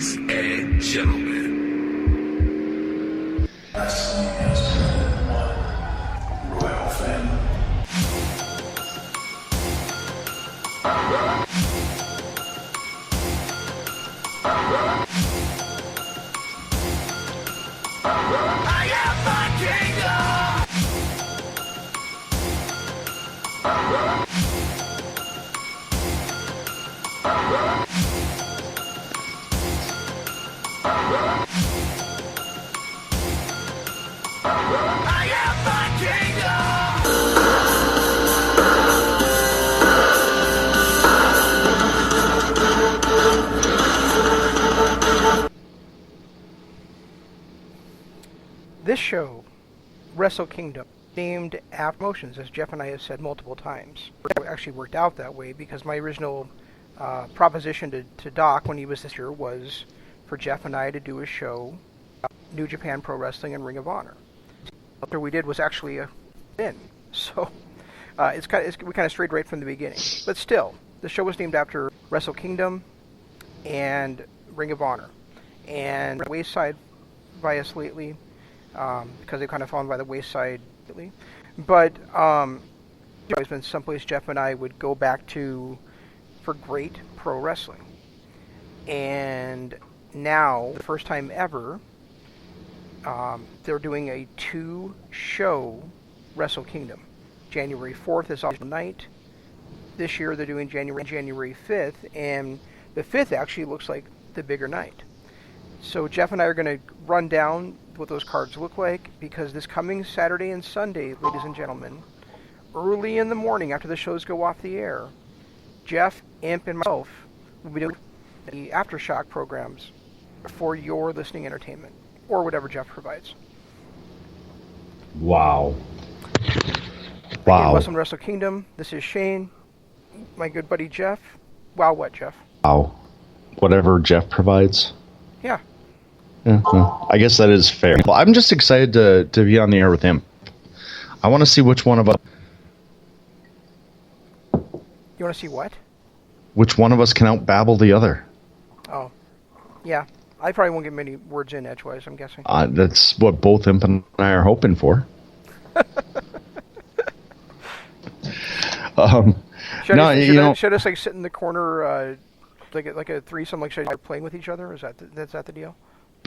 Ladies and gentlemen, wrestling has been one royal family. I am my kingdom! I am my kingdom! This show, Wrestle Kingdom, named after promotions, as Jeff and I have said multiple times. It actually worked out that way because my original proposition to Doc when he was this year was for Jeff and I to do a show, New Japan Pro Wrestling and Ring of Honor. What we did was actually a in, so we kind of strayed right from the beginning. But still, the show was named after Wrestle Kingdom and Ring of Honor, and wayside by us lately because they've kind of fallen by the wayside lately. But it's always been someplace Jeff and I would go back to for great pro wrestling. And now, the first time ever, they're doing a 2-show Wrestle Kingdom. January 4th is also night. This year they're doing January 5th, and the 5th actually looks like the bigger night. So Jeff and I are going to run down what those cards look like, because this coming Saturday and Sunday, ladies and gentlemen, early in the morning after the shows go off the air, Jeff, Imp, and myself will be doing the Aftershock programs for your listening entertainment, or whatever Jeff provides. Wow. Again, Wow. welcome to Wrestle Kingdom. This is Shane, my good buddy Jeff. Wow, what, Jeff? Wow. Whatever Jeff provides. Yeah. Yeah, well, I guess that is fair. Well, I'm just excited to be on the air with him. I want to see which one of us. You want to see what? Which one of us can outbabble the other? Oh, yeah. I probably won't get many words in edgewise, I'm guessing. That's what both Imp and I are hoping for. Should I just like sit in the corner, like a threesome, like should I playing with each other? Is that the deal?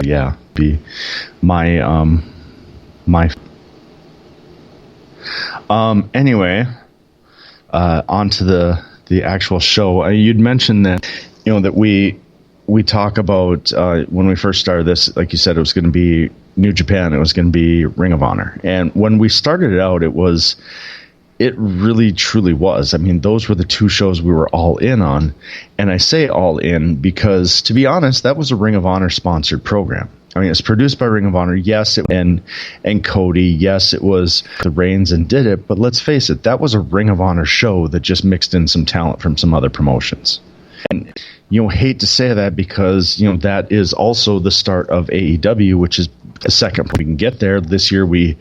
Yeah, be my anyway, on to the actual show. You'd mentioned that that we talk about when we first started this, like you said, it was going to be New Japan, it was going to be Ring of Honor, and when we started it out, it really truly was. I mean, those were the 2 shows we were all in on. And I say all in because, to be honest, that was a Ring of Honor sponsored program. I mean, it's produced by Ring of Honor. Yes, and Cody. Yes, it was the Reigns and did it. But let's face it, that was a Ring of Honor show that just mixed in some talent from some other promotions. And, hate to say that because, that is also the start of AEW, which is the second we can get there. This year we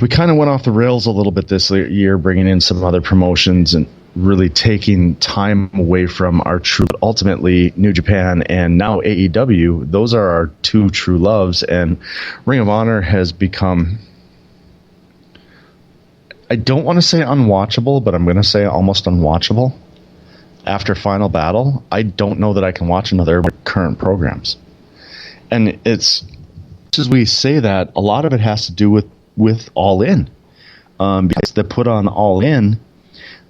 kind of went off the rails a little bit this year, bringing in some other promotions and really taking time away from our true, ultimately New Japan and now AEW. Those are our 2 true loves, and Ring of Honor has become, I don't want to say unwatchable, but I'm going to say almost unwatchable. After Final Battle, I don't know that I can watch another current programs. And it's, as we say that, a lot of it has to do with All In, because they put on All In.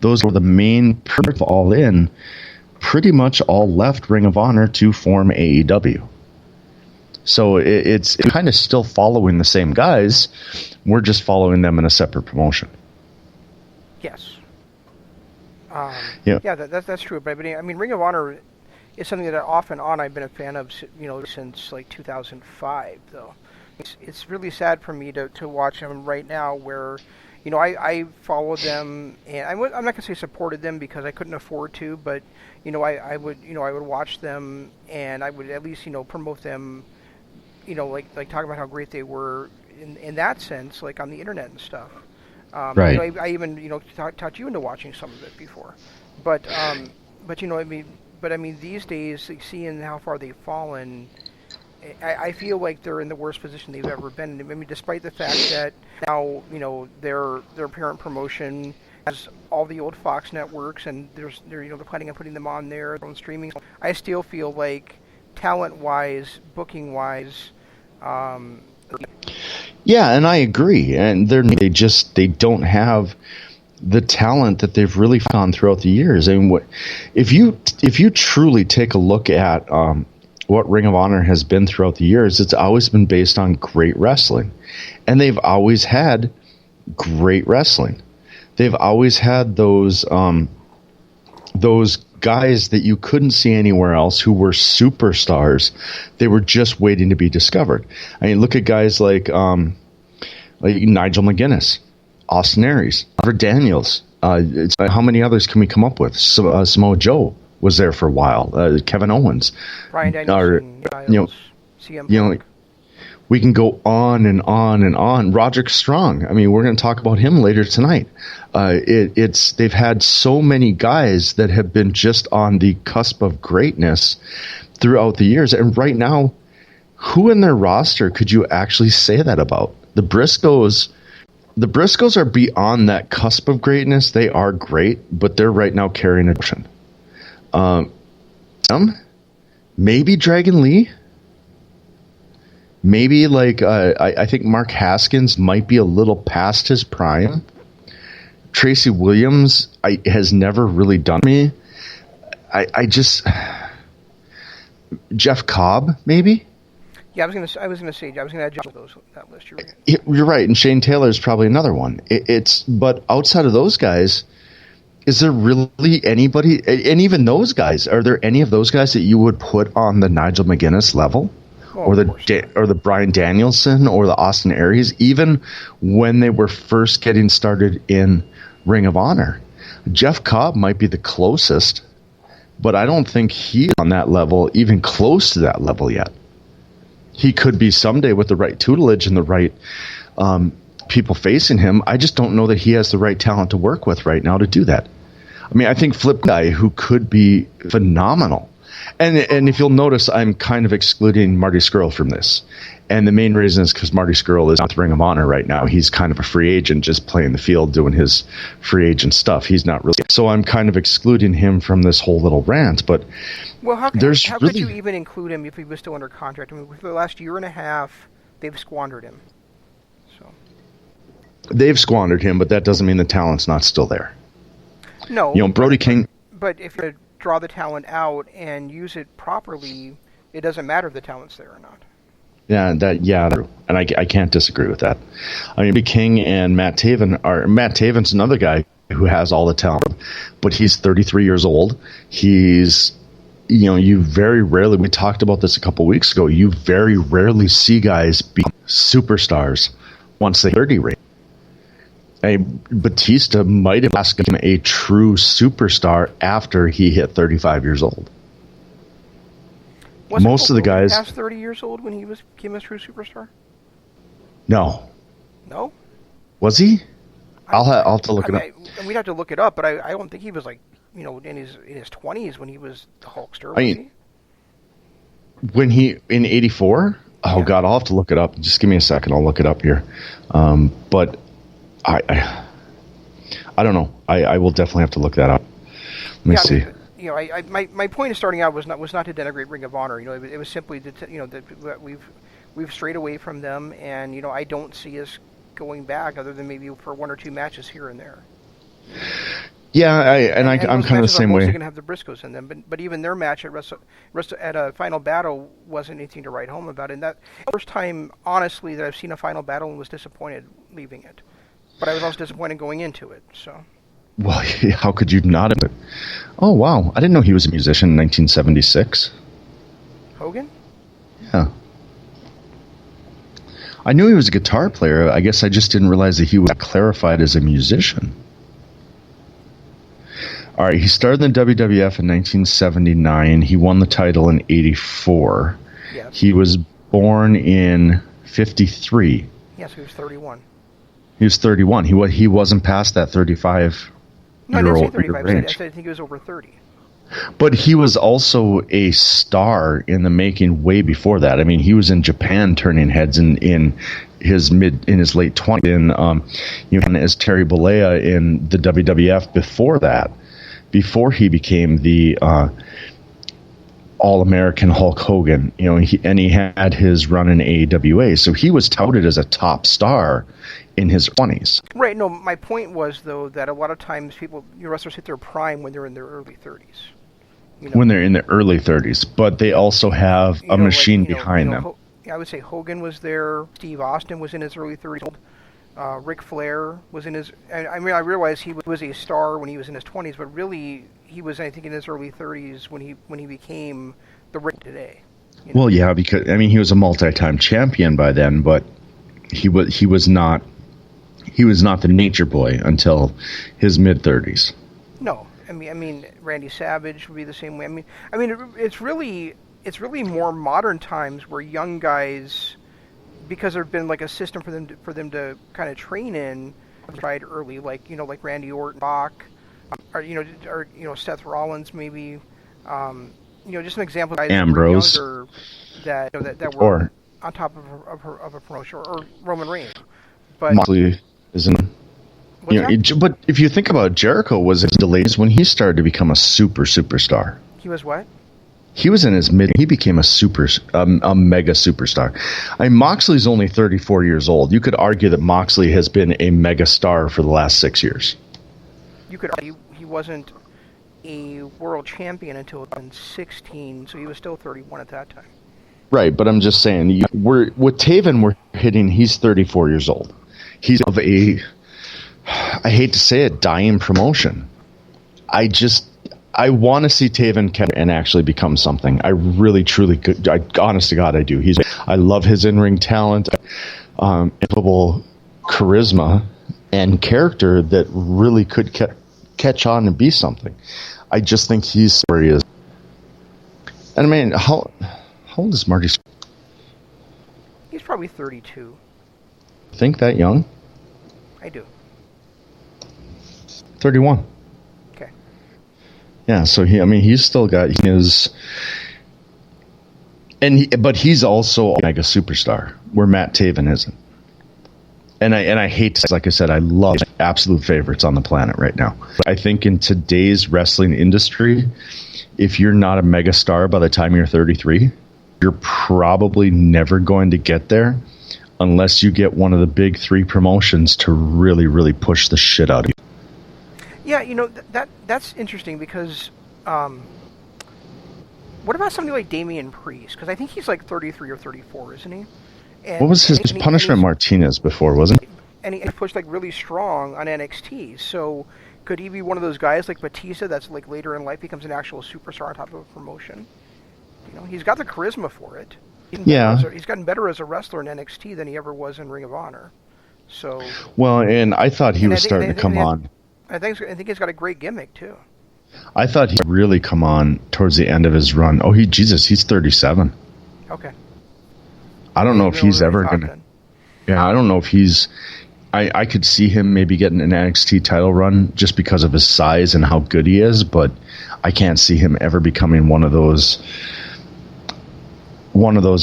Those were the main part of All In. Pretty much all left Ring of Honor to form AEW. So it's kind of still following the same guys. We're just following them in a separate promotion. Yes. Yeah, that's true. But I mean, Ring of Honor is something that off and on I've been a fan of, since like 2005, though. It's really sad for me to watch them right now where, I followed them, and I'm not going to say supported them because I couldn't afford to, but, I would watch them, and I would at least, promote them, like talk about how great they were in that sense, like on the internet and stuff. Right. I even, taught you into watching some of it before. But I mean, but I mean, these days, like, seeing how far they've fallen, I feel like they're in the worst position they've ever been. I mean, despite the fact that now, their parent promotion has all the old Fox networks, and they're planning on putting them on their own streaming. I still feel like talent-wise, booking-wise, Yeah, and I agree. And they don't have the talent that they've really found throughout the years. I mean, if you truly take a look at what Ring of Honor has been throughout the years, it's always been based on great wrestling, and they've always had great wrestling. They've always had those guys that you couldn't see anywhere else who were superstars. They were just waiting to be discovered. I mean, look at guys like Nigel McGuinness, Austin Aries, Robert Daniels. How many others can we come up with? Samoa Joe was there for a while. Kevin Owens, Brian Danielson, CM Punk. We can go on and on and on. Roderick Strong. I mean, we're going to talk about him later tonight. They've had so many guys that have been just on the cusp of greatness throughout the years. And right now, who in their roster could you actually say that about? The Briscoes are beyond that cusp of greatness. They are great, but they're right now carrying a division. Maybe Dragon Lee. Maybe I think Mark Haskins might be a little past his prime. Tracy Williams has never really done me. I just Jeff Cobb maybe. Yeah, I was gonna add Jeff to that list. You're right. You're right, and Shane Taylor is probably another one. But outside of those guys, is there really anybody? And even those guys, are there any of those guys that you would put on the Nigel McGuinness level? Or the Brian Danielson or the Austin Aries, even when they were first getting started in Ring of Honor. Jeff Cobb might be the closest, but I don't think he's on that level, even close to that level yet. He could be someday with the right tutelage and the right people facing him. I just don't know that he has the right talent to work with right now to do that. I mean, I think Flip Guy, who could be phenomenal. And if you'll notice, I'm kind of excluding Marty Scurll from this. And the main reason is because Marty Scurll is not the Ring of Honor right now. He's kind of a free agent, just playing the field, doing his free agent stuff. He's not really. So I'm kind of excluding him from this whole little rant. But how could you even include him if he was still under contract? I mean, for the last year and a half, they've squandered him. So they've squandered him, but that doesn't mean the talent's not still there. No. Brody King. But if you draw the talent out and use it properly, it doesn't matter if the talent's there or not. Yeah, and I can't disagree with that. I mean, King and Matt Taven's another guy who has all the talent, but he's 33 years old. He's, you very rarely, we talked about this a couple weeks ago, you very rarely see guys be superstars once they 30 rate. Batista might have asked him a true superstar after he hit 35 years old. Most of the guys past 30 years old when he became a true superstar. No. Was he? I'll have to look it up. We'd have to look it up, but I don't think he was in his 20s when he was the Hulkster. When he in '84. Oh yeah. God, I'll have to look it up. Just give me a second. I'll look it up here. But I don't know. I will definitely have to look that up. Let me see. My point of starting out was not to denigrate Ring of Honor. It was simply that we've strayed away from them, and I don't see us going back other than maybe for one or two matches here and there. Yeah, I'm kind of the same way. They're going to have the Briscoes in them, but even their match at a Final Battle wasn't anything to write home about. And that first time, honestly, that I've seen a Final Battle and was disappointed leaving it. But I was also disappointed going into it. So. Well, how could you not have? Oh wow, I didn't know he was a musician in 1976. Hogan? Yeah. I knew he was a guitar player. I guess I just didn't realize that he was clarified as a musician. All right, he started in the WWF in 1979. He won the title in 84. Yes. He was born in 53. Yes, he was 31. He was 31. He wasn't past that 35. No, I didn't say 35. I think he was over 30. But he was also a star in the making way before that. I mean, he was in Japan turning heads in his late 20s, and as Terry Bollea in the WWF before that, before he became the All-American Hulk Hogan. He had his run in AWA, so he was touted as a top star in his 20s. Right. No, my point was though that a lot of times wrestlers hit their prime when they're in their early 30s. When they're in their early 30s, but they also have a machine behind them. I would say Hogan was there. Steve Austin was in his early 30s. Ric Flair was in his... I realize he was a star when he was in his 20s, but really he was, I think, in his early 30s when he became the Rick today. Well, yeah, because he was a multi-time champion by then, but he was not the Nature Boy until his mid-30s. No. I mean, Randy Savage would be the same way. It's really more modern times where young guys, because there's been like a system for them to kind of train in, tried early, like Randy Orton, Bach, or Seth Rollins maybe, just an example of guys Ambrose that were younger that were on top of a promotion, or Roman Reigns, but Moxley isn't. But if you think about it, Jericho was in his delays when he started to become a superstar. He was what? He was in his mid. He became a mega superstar. Moxley's only 34 years old. You could argue that Moxley has been a mega star for the last 6 years. You could argue he wasn't a world champion until 2016, so he was still 31 at that time. Right, but I'm just saying, with Taven, we're hitting. He's 34 years old. He's of a, I hate to say it, dying promotion. I want to see Taven and actually become something. I really, truly could. Honest to God, I do. I love his in-ring talent, incredible charisma, and character that really could catch on and be something. I just think he's where he is. And how old is Marty? He's probably 32. Think that young? I do. 31. Okay. Yeah, so he's still got his, but he's also a mega superstar where Matt Taven isn't. And I hate to, like I said, I love absolute favorites on the planet right now. I think in today's wrestling industry, if you're not a mega star by the time you're 33, you're probably never going to get there unless you get one of the big three promotions to really, really push the shit out of you. Yeah, that's interesting because what about somebody like Damian Priest? Because I think he's like 33 or 34, isn't he? And, what was his Punishment Martinez before, wasn't he? And he pushed like really strong on NXT. So could he be one of those guys like Batista that's like later in life becomes an actual superstar on top of a promotion? He's got the charisma for it. He's gotten better as a wrestler in NXT than he ever was in Ring of Honor. So well, and I thought he was starting to come on. I think he's got a great gimmick too. I thought he'd really come on towards the end of his run. Oh, he's 37. Okay. I don't know if he's ever going to... Yeah, I don't know if he's... I could see him maybe getting an NXT title run just because of his size and how good he is, but I can't see him ever becoming one of those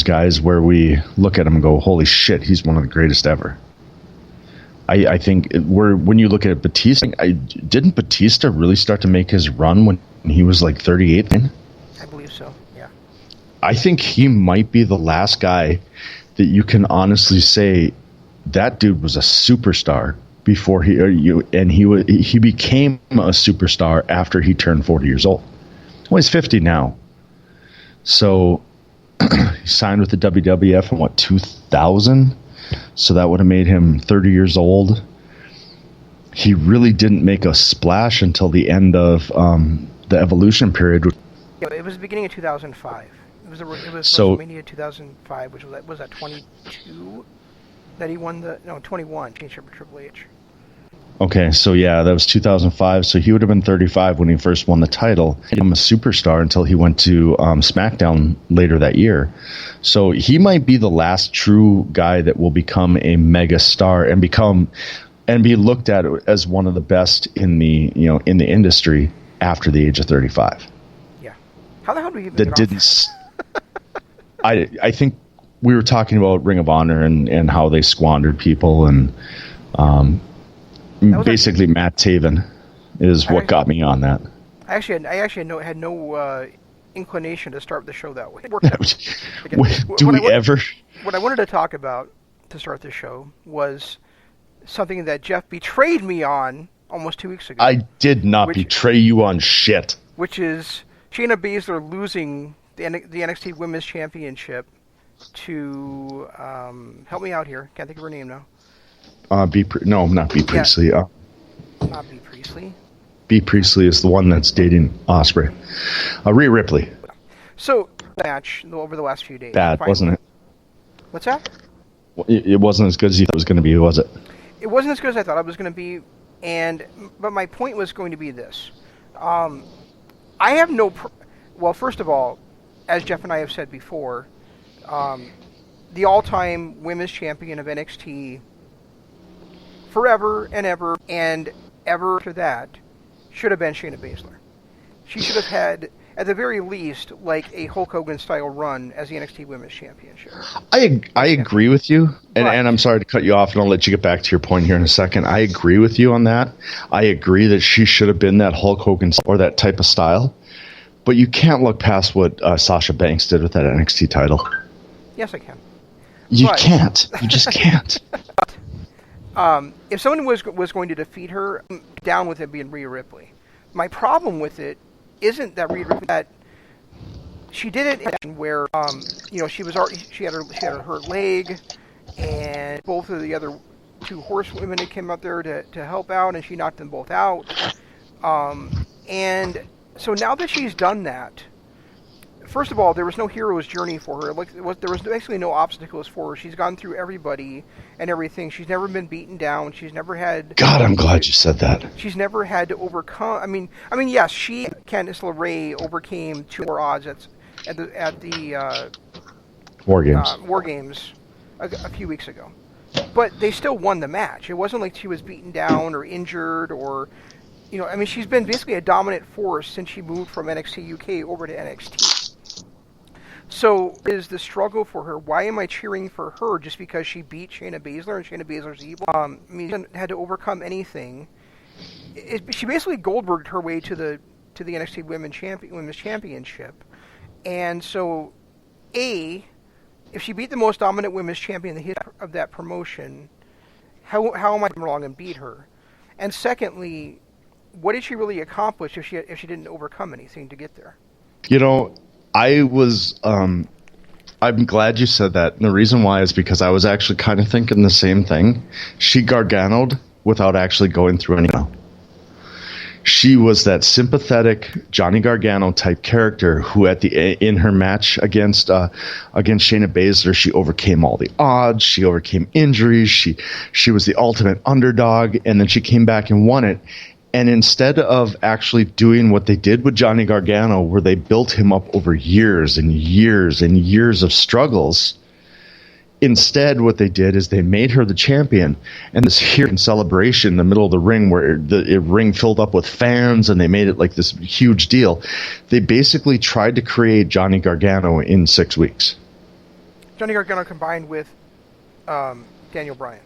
guys where we look at him and go, holy shit, he's one of the greatest ever. I think when you look at Batista, didn't Batista really start to make his run when he was like 38 then? I believe so, yeah. I think he might be the last guy that you can honestly say that dude was a superstar before he became a superstar after he turned 40 years old. Well, he's 50 now. So he signed with the WWF in 2000? So that would have made him 30 years old. He really didn't make a splash until the end of the Evolution period. Yeah, it was the beginning of 2005. It was WrestleMania 2005, which was that 22 that he won 21 championship with Triple H. Okay, so yeah, that was 2005. So he would have been 35 when he first won the title. He became a superstar until he went to SmackDown later that year. So he might be the last true guy that will become a mega star and be looked at as one of the best in the industry after the age of 35. How the hell do we even that get didn't. off I think we were talking about Ring of Honor and how they squandered people, and basically Matt Taven is what got me on that. I actually had no inclination to start the show that way. It worked out. What I wanted to talk about to start the show was something that Jeff betrayed me on almost 2 weeks ago. I did not betray you on shit. Which is Shayna Baszler losing the NXT Women's Championship to help me out here. Can't think of her name now. Not B Priestley. Not B Priestley. B Priestley is the one that's dating Ospreay. Rhea Ripley. So match over the last few days. Bad, wasn't it? What's that? It wasn't as good as you thought it was going to be, was it? It wasn't as good as I thought it was going to be, but my point was going to be this. I have no... well, first of all, as Jeff and I have said before, the all-time women's champion of NXT forever and ever after that should have been Shayna Baszler. She should have had, at the very least, like a Hulk Hogan-style run as the NXT Women's Championship. I agree with you, and I'm sorry to cut you off, and I'll let you get back to your point here in a second. I agree with you on that. I agree that she should have been that Hulk Hogan or that type of style, but you can't look past what Sasha Banks did with that NXT title. Yes, I can. You can't. You just can't. If someone was going to defeat her, I'm down with it being Rhea Ripley. My problem with it isn't that Rhea Ripley, that she did it where she had her hurt leg, and both of the other two horsewomen that came out there to help out, and she knocked them both out. And so now that she's done that, first of all, there was no hero's journey for her. There was basically no obstacles for her. She's gone through everybody and everything. She's never been beaten down. She's never had... God, I'm glad you said that. She's never had to overcome... I mean, yes, Candice LeRae overcame 2 more odds at the War Games. War Games a few weeks ago. But they still won the match. It wasn't like she was beaten down or injured or... she's been basically a dominant force since she moved from NXT UK over to NXT. So, is the struggle for her? Why am I cheering for her just because she beat Shayna Baszler and Shayna Baszler's evil? She hasn't had to overcome anything. She basically Goldberged her way to the NXT Women's Championship. And so, if she beat the most dominant women's champion in the history of that promotion, how am I wrong and beat her? And secondly, what did she really accomplish if she didn't overcome anything to get there? I'm glad you said that. And the reason why is because I was actually kind of thinking the same thing. She Gargano'd without actually going through anything. She was that sympathetic Johnny Gargano type character who in her match against Shayna Baszler, she overcame all the odds, she overcame injuries, she was the ultimate underdog, and then she came back and won it. And instead of actually doing what they did with Johnny Gargano, where they built him up over years and years and years of struggles, instead what they did is they made her the champion. And this here in celebration in the middle of the ring, where the ring filled up with fans and they made it like this huge deal, they basically tried to create Johnny Gargano in 6 weeks. Johnny Gargano combined with Daniel Bryan.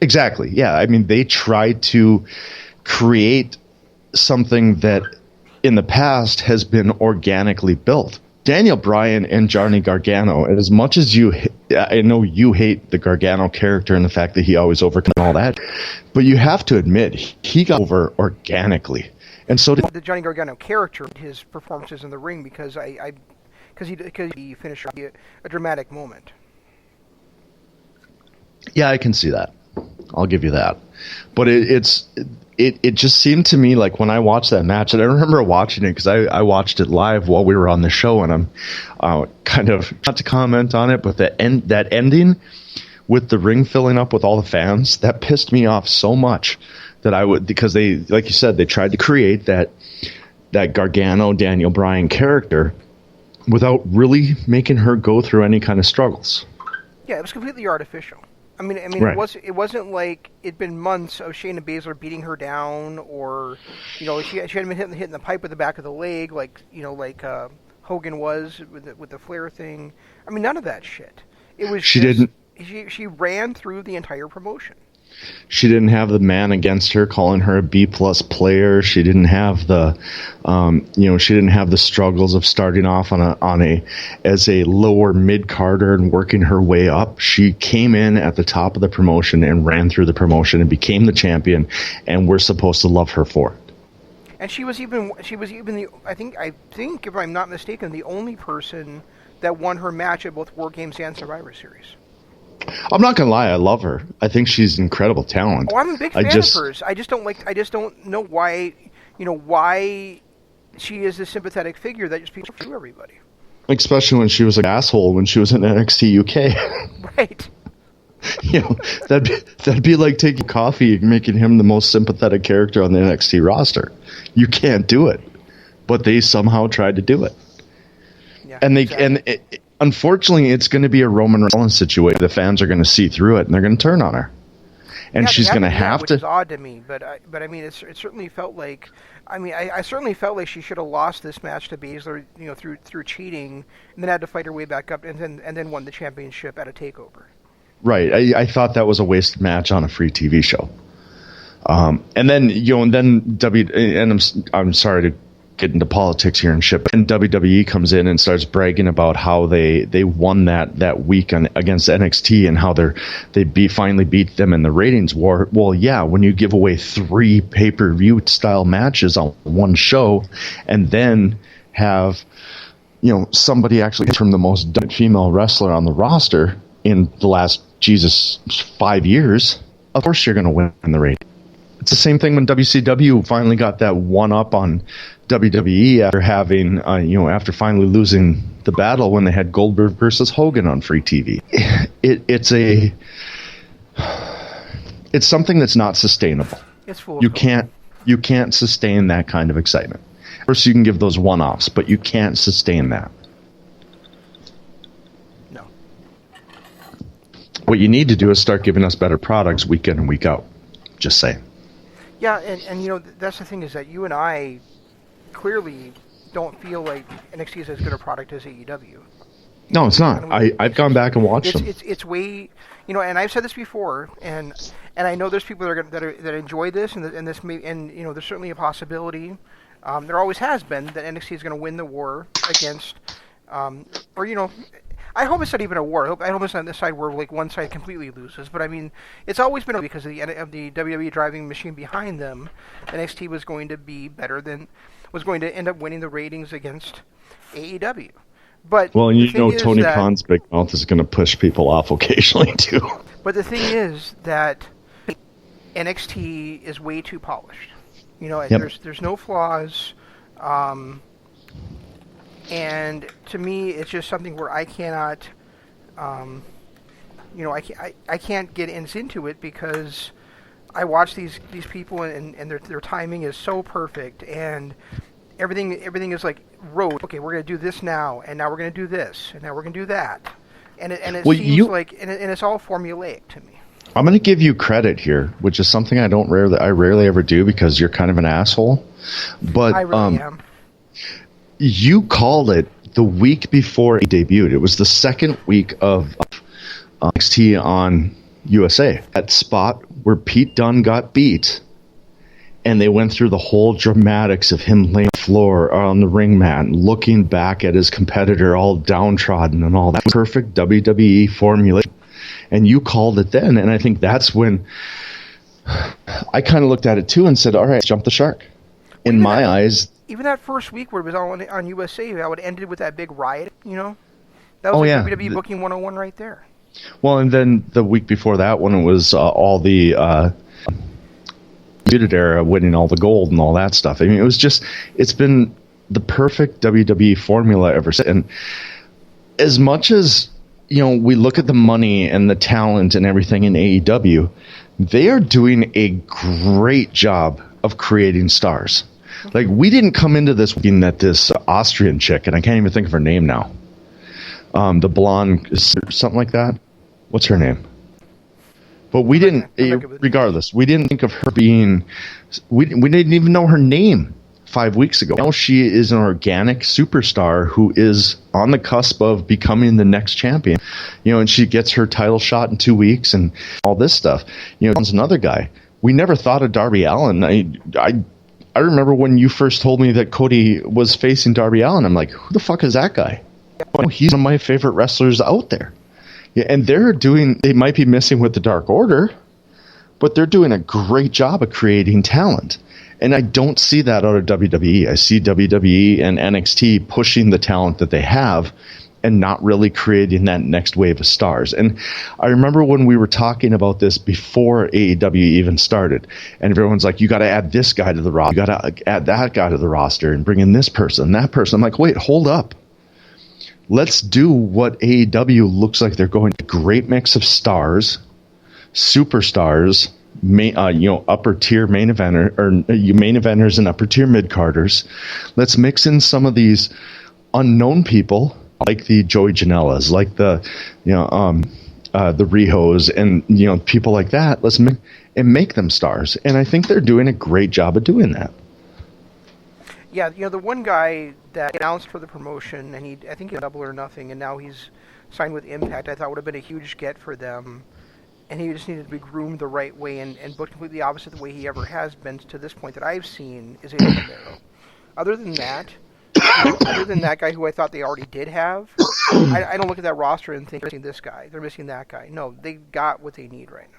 Exactly, yeah. I mean, they tried to create something that in the past has been organically built. Daniel Bryan and Johnny Gargano, as much as I know you hate the Gargano character and the fact that he always overcame all that, but you have to admit he got over organically. And so did the Johnny Gargano character, his performances in the ring, because he finished a dramatic moment. Yeah, I can see that. I'll give you that. But it just seemed to me like when I watched that match, and I remember watching it because I watched it live while we were on the show, and I'm kind of, not to comment on it, but that ending with the ring filling up with all the fans, that pissed me off so much that because they, like you said, they tried to create that Gargano Daniel Bryan character without really making her go through any kind of struggles. Yeah, it was completely artificial. I mean, right. It wasn't like it'd been months of Shayna Baszler beating her down, or she hadn't been hitting the pipe with the back of the leg like Hogan was with the Flair thing. I mean, none of that shit. It was She just, didn't. She ran through the entire promotion. She didn't have the man against her calling her a B-plus player. She didn't have the, she didn't have the struggles of starting off as a lower mid-carder and working her way up. She came in at the top of the promotion and ran through the promotion and became the champion, and we're supposed to love her for it. And she was even the I think if I'm not mistaken, the only person that won her match at both War Games and Survivor Series. I'm not gonna lie, I love her. I think she's incredible talent. Oh, I'm a big fan of hers. I just don't know why, why she is a sympathetic figure that just people to everybody. Especially when she was an asshole when she was in NXT UK. Right. That'd be like taking coffee and making him the most sympathetic character on the NXT roster. You can't do it, but they somehow tried to do it. Yeah, and exactly. Unfortunately, it's going to be a Roman Reigns situation. The fans are going to see through it, and they're going to turn on her. And she's going to have which to. Which is odd to me, but I mean, it certainly felt like. I mean, I certainly felt like she should have lost this match to Baszler, through cheating, and then had to fight her way back up, and then won the championship at a takeover. Right. I thought that was a wasted match on a free TV show. And then I'm sorry to get into politics here and shit, but then WWE comes in and starts bragging about how they won that week against NXT and how they finally beat them in the ratings war. Well, yeah, when you give away 3 pay-per-view style matches on one show and then have somebody actually from the most dominant female wrestler on the roster in the last 5 years, of course you're going to win the rating. It's the same thing when WCW finally got that one up on WWE after having, after finally losing the battle when they had Goldberg versus Hogan on free TV. It's something that's not sustainable. It's full. You can't sustain that kind of excitement. Of course, you can give those one-offs, but you can't sustain that. No. What you need to do is start giving us better products week in and week out. Just saying. Yeah, and that's the thing is that you and I clearly don't feel like NXT is as good a product as AEW. No, it's not. I've gone back and watched them. It's way, and I've said this before, and I know there's people that enjoy this, and there's certainly a possibility. There always has been that NXT is going to win the war against, I hope it's not even a war. I hope it's not this side where like one side completely loses. But I mean, it's always been because of the WWE driving machine behind them. NXT was going to end up winning the ratings against AEW. But well, Tony Khan's big mouth is going to push people off occasionally too. But the thing is that NXT is way too polished. There's no flaws. And to me, it's just something where I cannot, I can't get into it because I watch these people and their timing is so perfect and everything is like rote. Okay, we're gonna do this now, and now we're gonna do this, and now we're gonna do that, and it seems like and it's all formulaic to me. I'm gonna give you credit here, which is something I rarely ever do because you're kind of an asshole. But I really am. You called it the week before it debuted. It was the second week of NXT on USA. That spot where Pete Dunne got beat, and they went through the whole dramatics of him laying on the floor or on the ring mat and looking back at his competitor all downtrodden and all that. Perfect WWE formulation. And you called it then, and I think that's when I kind of looked at it too and said, all right, jump the shark. In my eyes... Even that first week where it was on USA, that would ended with that big riot, That was WWE Booking 101 right there. Well, and then the week before that, when it was all the Muted Era winning all the gold and all that stuff. I mean, it's been the perfect WWE formula ever since. And as much as, we look at the money and the talent and everything in AEW, they are doing a great job of creating stars. Like, we didn't come into this thinking that this Austrian chick, and I can't even think of her name now, the blonde, something like that. What's her name? But we didn't, regardless, we didn't think of her being, we didn't even know her name 5 weeks ago. Now she is an organic superstar who is on the cusp of becoming the next champion. And she gets her title shot in 2 weeks and all this stuff. There's another guy. We never thought of Darby Allin. I remember when you first told me that Cody was facing Darby Allin. I'm like, who the fuck is that guy? Well, he's one of my favorite wrestlers out there. Yeah, and they might be missing with the Dark Order, but they're doing a great job of creating talent. And I don't see that out of WWE. I see WWE and NXT pushing the talent that they have and not really creating that next wave of stars. And I remember when we were talking about this before AEW even started, and everyone's like, you got to add this guy to the roster, you got to add that guy to the roster, and bring in this person, that person. I'm like, wait, hold up. Let's do what AEW looks like they're going to. Great mix of stars, superstars, upper tier main eventer or main eventers and upper tier mid carders. Let's mix in some of these unknown people like the Joey Janela's, like the Rihos and people like that. Let's make them stars, and I think they're doing a great job of doing that. Yeah, the one guy that announced for the promotion, and I think he Double or Nothing, and now he's signed with Impact. I thought would have been a huge get for them, and he just needed to be groomed the right way and booked completely opposite the way he ever has been to this point that I've seen is a Romero. Other than that guy who I thought they already did have, I don't look at that roster and think they're missing this guy, they're missing that guy. No, they got what they need right now.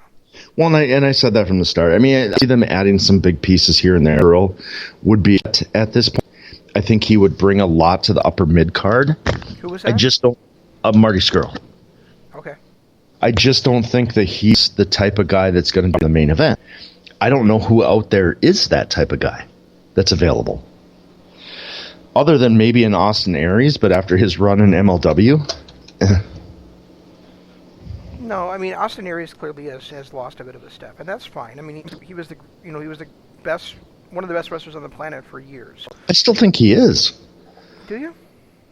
Well, and I said that from the start. I mean, I see them adding some big pieces here and there. Earl would be at this point. I think he would bring a lot to the upper mid card. Who was that? I just don't. Marty Scurll. Okay. I just don't think that he's the type of guy that's going to be the main event. I don't know who out there is that type of guy that's available. Other than maybe an Austin Aries, but after his run in MLW. No, I mean Austin Aries clearly has lost a bit of a step, and that's fine. I mean he was the best, one of the best wrestlers on the planet for years. I still think he is. Do you?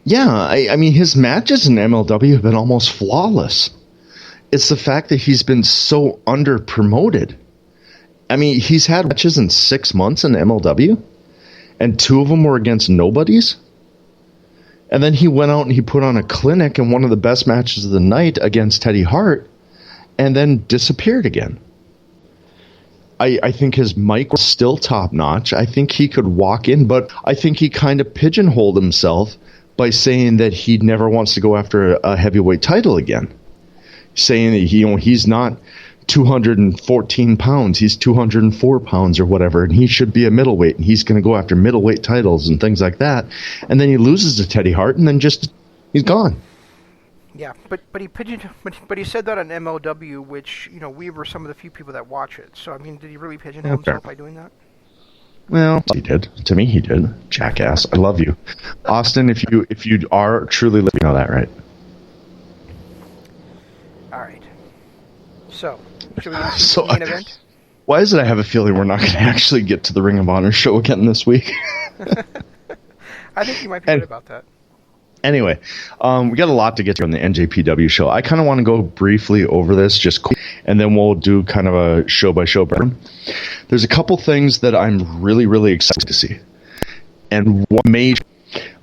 Yeah, I mean his matches in MLW have been almost flawless. It's the fact that he's been so under promoted. I mean he's had matches in 6 months in MLW, and 2 of them were against nobodies. And then he went out and he put on a clinic in one of the best matches of the night against Teddy Hart, and then disappeared again. I think his mic was still top notch. I think he could walk in, but I think he kind of pigeonholed himself by saying that he never wants to go after a heavyweight title again. Saying that he's not 214 pounds, he's 204 pounds or whatever, and he should be a middleweight, and he's going to go after middleweight titles and things like that. And then he loses to Teddy Hart, and then he's gone. Yeah, but he said that on MLW, which we were some of the few people that watch it. So I mean, did he really pigeonhole himself by doing that? Well, he did. To me, he did. Jackass. I love you, Austin. If you are truly living, you know that, right? All right. So. Should we get to the main event? Why is it I have a feeling we're not going to actually get to the Ring of Honor show again this week? I think you might be right about that. Anyway, we got a lot to get to on the NJPW show. I kind of want to go briefly over this, just quick, and then we'll do kind of a show-by-show breakdown. There's a couple things that I'm really, really excited to see. And one major,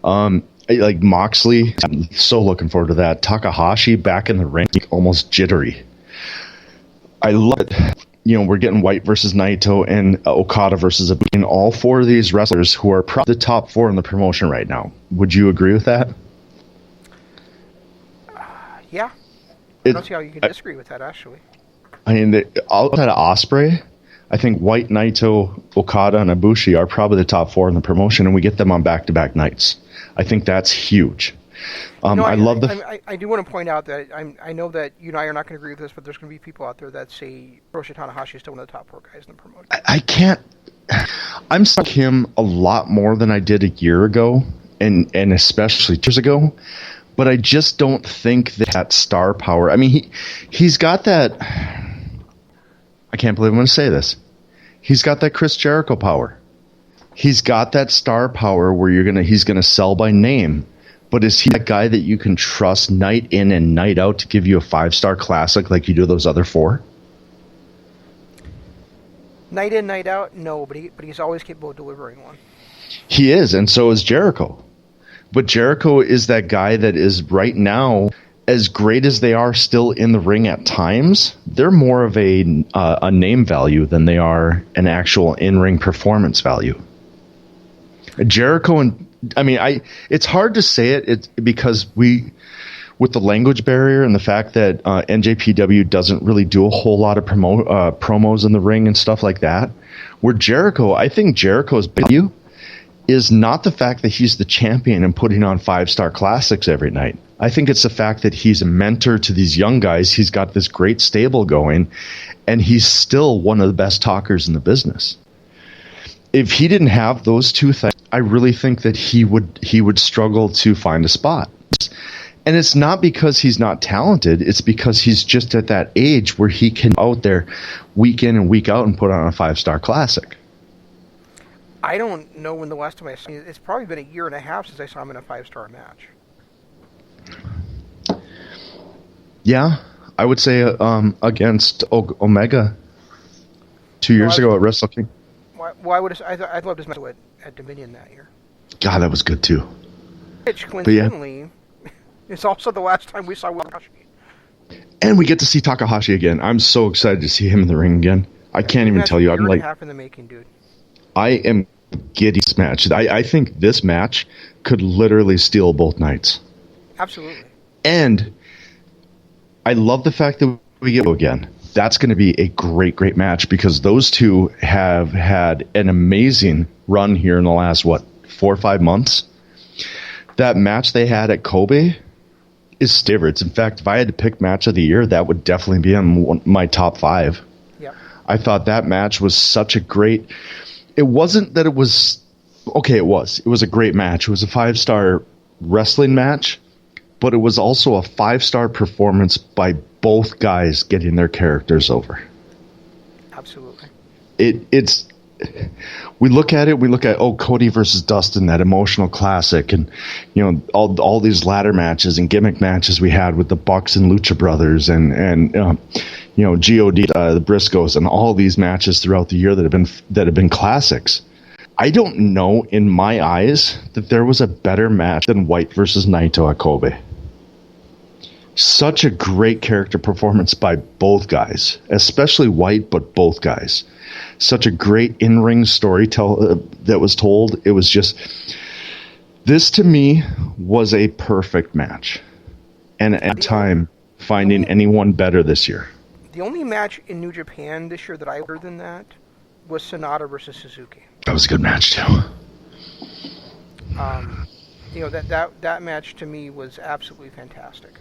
like Moxley, I'm so looking forward to that. Takahashi back in the ring, almost jittery. I love it. We're getting White versus Naito and Okada versus Ibushi, and all 4 of these wrestlers who are probably the top 4 in the promotion right now. Would you agree with that? Yeah. I don't see how you can disagree with that, actually. I mean, outside of Ospreay, I think White, Naito, Okada, and Ibushi are probably the top 4 in the promotion, and we get them on back-to-back nights. I think that's huge. I do want to point out that I know that you and I are not going to agree with this, but there's going to be people out there that say Hiroshi Tanahashi is still one of the top 4 guys in the promotion. I can't. I'm stuck him a lot more than I did a year ago, and especially 2 years ago. But I just don't think that star power. I mean, he's got that. I can't believe I'm going to say this. He's got that Chris Jericho power. He's got that star power where he's gonna sell by name. But is he that guy that you can trust night in and night out to give you a 5-star classic like you do those other 4? Night in, night out, no, but he's always capable of delivering one. He is, and so is Jericho. But Jericho is that guy that is right now, as great as they are still in the ring at times, they're more of a name value than they are an actual in-ring performance value. Jericho and it's hard to say it because with the language barrier and the fact that NJPW doesn't really do a whole lot of promos in the ring and stuff like that. Where Jericho, I think Jericho's value is not the fact that he's the champion and putting on 5-star classics every night. I think it's the fact that he's a mentor to these young guys. He's got this great stable going, and he's still one of the best talkers in the business. If he didn't have those two things, I really think that he would struggle to find a spot. And it's not because he's not talented. It's because he's just at that age where he can out there week in and week out and put on a 5-star classic. I don't know when the last time I saw him. It's probably been a year and a half since I saw him in a 5-star match. Yeah, I would say against Omega 2 years ago at Wrestle Kingdom. Why would I loved his match at Dominion that year? God, that was good too. Which coincidentally, it's also the last time we saw Takahashi. And we get to see Takahashi again. I'm so excited to see him in the ring again. I can't even tell you. I'm like, half in the making, dude. I am giddy this match. I think this match could literally steal both nights. Absolutely. And I love the fact that we get again. That's going to be a great, great match because those two have had an amazing run here in the last, 4 or 5 months. That match they had at Kobe is favorites. In fact, if I had to pick match of the year, that would definitely be in my top 5. Yeah. I thought that match was such a great... It wasn't that it was... Okay, it was. It was a great match. It was a 5-star wrestling match, but it was also a 5-star performance by both guys getting their characters over. Absolutely. It's... We look at Cody versus Dustin, that emotional classic, and all these ladder matches and gimmick matches we had with the Bucks and Lucha Brothers and God, the Briscoes, and all these matches throughout the year that have been classics. I don't know in my eyes that there was a better match than White versus Naito at Kobe. Such a great character performance by both guys, especially White, but both guys. Such a great in-ring story that was told. It was just... This, to me, was a perfect match. And at time, finding anyone better this year. The only match in New Japan this year that I heard than that was Sonata versus Suzuki. That was a good match, too. That match, to me, was absolutely fantastic.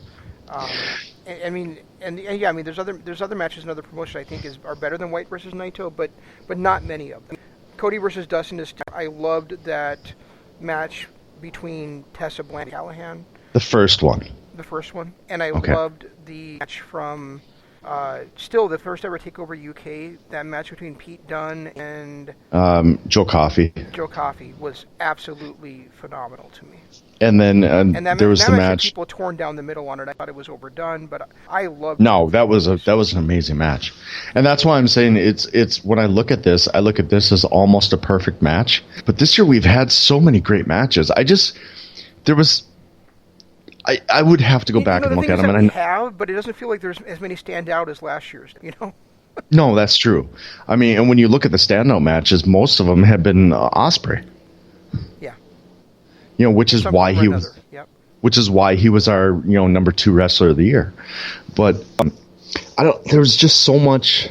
There's other matches and other promotions I think are better than White versus Naito, but not many of them. Cody versus Dustin I loved that match between Tessa Blanchard and Callahan. The first one, and I loved the match from still the first ever Takeover UK. That match between Pete Dunne and Joe Coffey. Joe Coffey was absolutely phenomenal to me. And then there was the match. People torn down the middle on it. I thought it was overdone, but I loved. No, that was an amazing match, and that's why I'm saying it's when I look at this as almost a perfect match. But this year we've had so many great matches. I would have to go back and look at them. But it doesn't feel like there's as many stand out as last year's. No, that's true. I mean, and when you look at the standout matches, most of them have been Ospreay. Yeah. Which is why he was. Yep. Which is why he was our number 2 wrestler of the year. But there was just so much.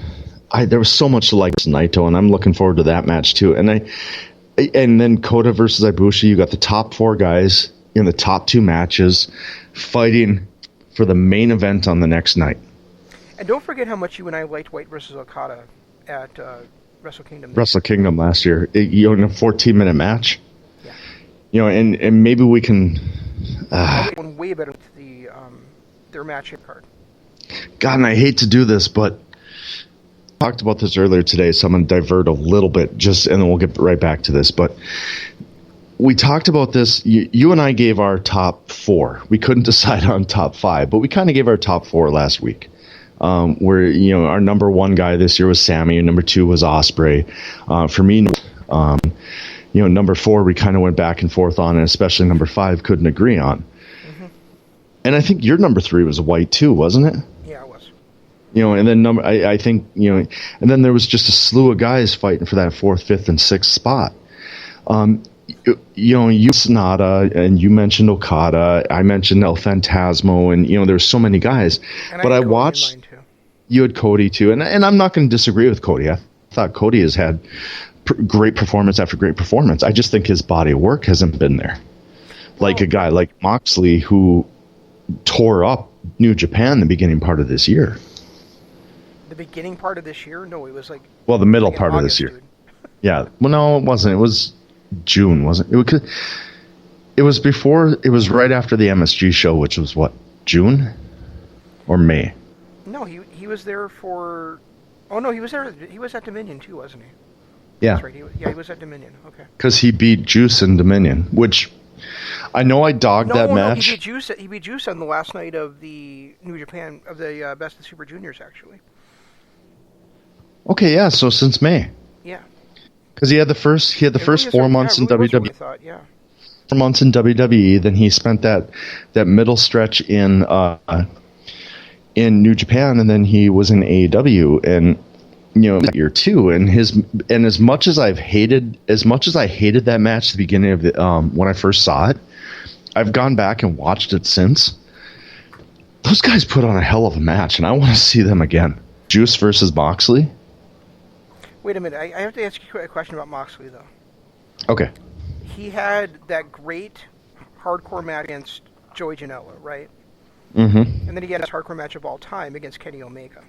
There was so much to like Naito, and I'm looking forward to that match too. And then Kota versus Ibushi. You got the top 4 guys in the top 2 matches fighting for the main event on the next night. And don't forget how much you and I liked White versus Okada at Wrestle Kingdom. Wrestle Kingdom last year, in a 14-minute match. Yeah. And maybe we can. One way better than their match card. God, and I hate to do this, but I talked about this earlier today, so I'm going to divert a little bit, and then we'll get right back to this. But we talked about this. You and I gave our top 4. We couldn't decide on top 5, but we kind of gave our top 4 last week. Where our number 1 guy this year was Sammy, and number 2 was Ospreay. For me, number 4 we kind of went back and forth on, and especially number 5 couldn't agree on. Mm-hmm. And I think your number 3 was White too, wasn't it? Yeah, it was. And then I think and then there was just a slew of guys fighting for that 4th, 5th, and 6th spot. You Sonata, and you mentioned Okada. I mentioned El Phantasmo, and there's so many guys. And but I Cody watched. in mine, too. You had Cody too, and I'm not going to disagree with Cody. I thought Cody has had great performance after great performance. I just think his body of work hasn't been there. Like a guy like Moxley, who tore up New Japan the beginning part of this year. The beginning part of this year? No, it was like... Well, the middle like part August, of this year. dude. Yeah. Well, no, it wasn't. It was June, wasn't it? It was before... It was right after the MSG show, which was what? June? Or May? No, he was there for... Oh, no, he was there. He was at Dominion, too, wasn't he? Yeah. That's right. He was at Dominion. Okay. Because he beat Juice in Dominion, which... I know I dogged that match. He beat Juice on the last night of the New Japan, of the Best of Super Juniors, actually. Okay, yeah, so since May. Yeah. Because he had the first 4 months in WWE. 4 months in WWE, then he spent that middle stretch in New Japan, and then he was in AEW, and that year too. And as much as I hated that match at the beginning of the when I first saw it, I've gone back and watched it since. Those guys put on a hell of a match, and I want to see them again. Juice versus Moxley. Wait a minute. I have to ask you a question about Moxley, though. Okay. He had that great hardcore match against Joey Janela, right? Mm-hmm. And then he had his hardcore match of all time against Kenny Omega.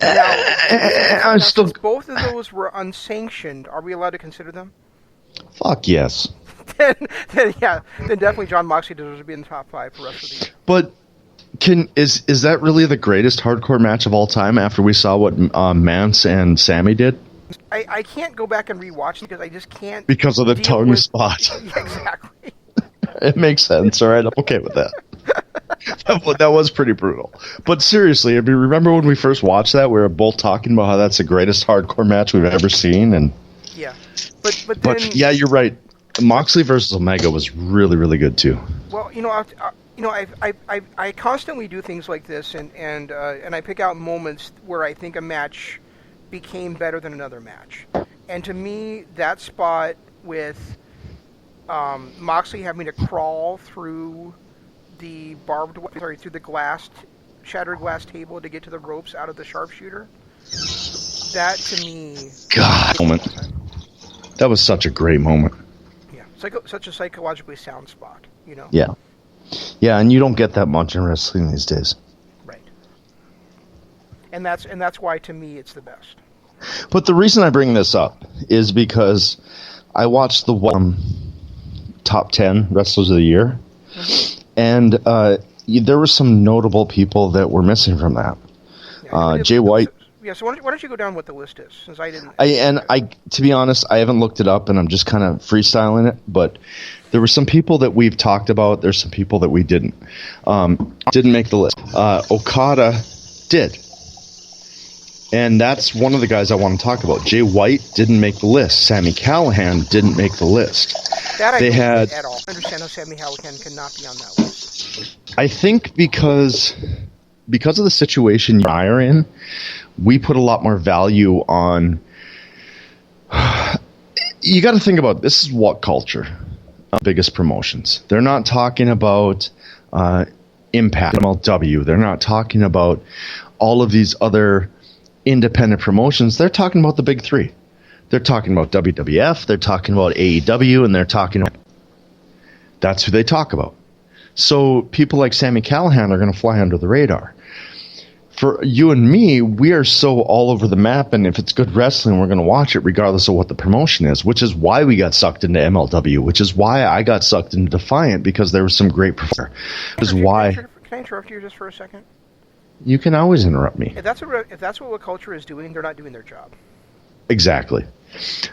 Now, since both of those were unsanctioned, are we allowed to consider them? Fuck yes. then definitely Jon Moxley deserves to be in the top 5 for the rest of the year. But is that really the greatest hardcore match of all time after we saw what Mance and Sammy did? I can't go back and rewatch it because I just can't. Because of the tongue spot. Yeah, exactly. It makes sense, all right? I'm okay with that. That was pretty brutal. But seriously, remember when we first watched that? We were both talking about how that's the greatest hardcore match we've ever seen, and yeah, but yeah, you're right. Moxley versus Omega was really, really good too. Well, I constantly do things like this, and I pick out moments where I think a match became better than another match, and to me, that spot with Moxley having to crawl through the through the shattered glass table to get to the ropes out of the sharpshooter. That to me, God, moment. That was such a great moment. Yeah, such a psychologically sound spot, Yeah, and you don't get that much in wrestling these days. Right. And that's why to me it's the best. But the reason I bring this up is because I watched the top 10 wrestlers of the year. Mm-hmm. And there were some notable people that were missing from that. Yeah, Jay White. Yeah, so why don't you go down what the list is, since I didn't... To be honest, I haven't looked it up, and I'm just kind of freestyling it, but there were some people that we've talked about. There's some people that we didn't make the list. Okada did. And that's one of the guys I want to talk about. Jay White didn't make the list. Sami Callihan didn't make the list. That I don't get at all. I understand how Sami Callihan cannot be on that list. I think because of the situation you and I are in, we put a lot more value on... You got to think about, this is what culture? Biggest promotions. They're not talking about Impact, MLW. They're not talking about all of these other independent promotions. They're talking about the big 3. They're talking about WWF, they're talking about AEW, and they're talking about... That's who they talk about. So people like Sami Callihan are going to fly under the radar. For you and me, we are so all over the map, and if it's good wrestling, we're going to watch it regardless of what the promotion is, which is why we got sucked into MLW, which is why I got sucked into Defiant, because there was some great performers. Can I interrupt you just for a second? You can always interrupt me. If that's what culture is doing, they're not doing their job. Exactly.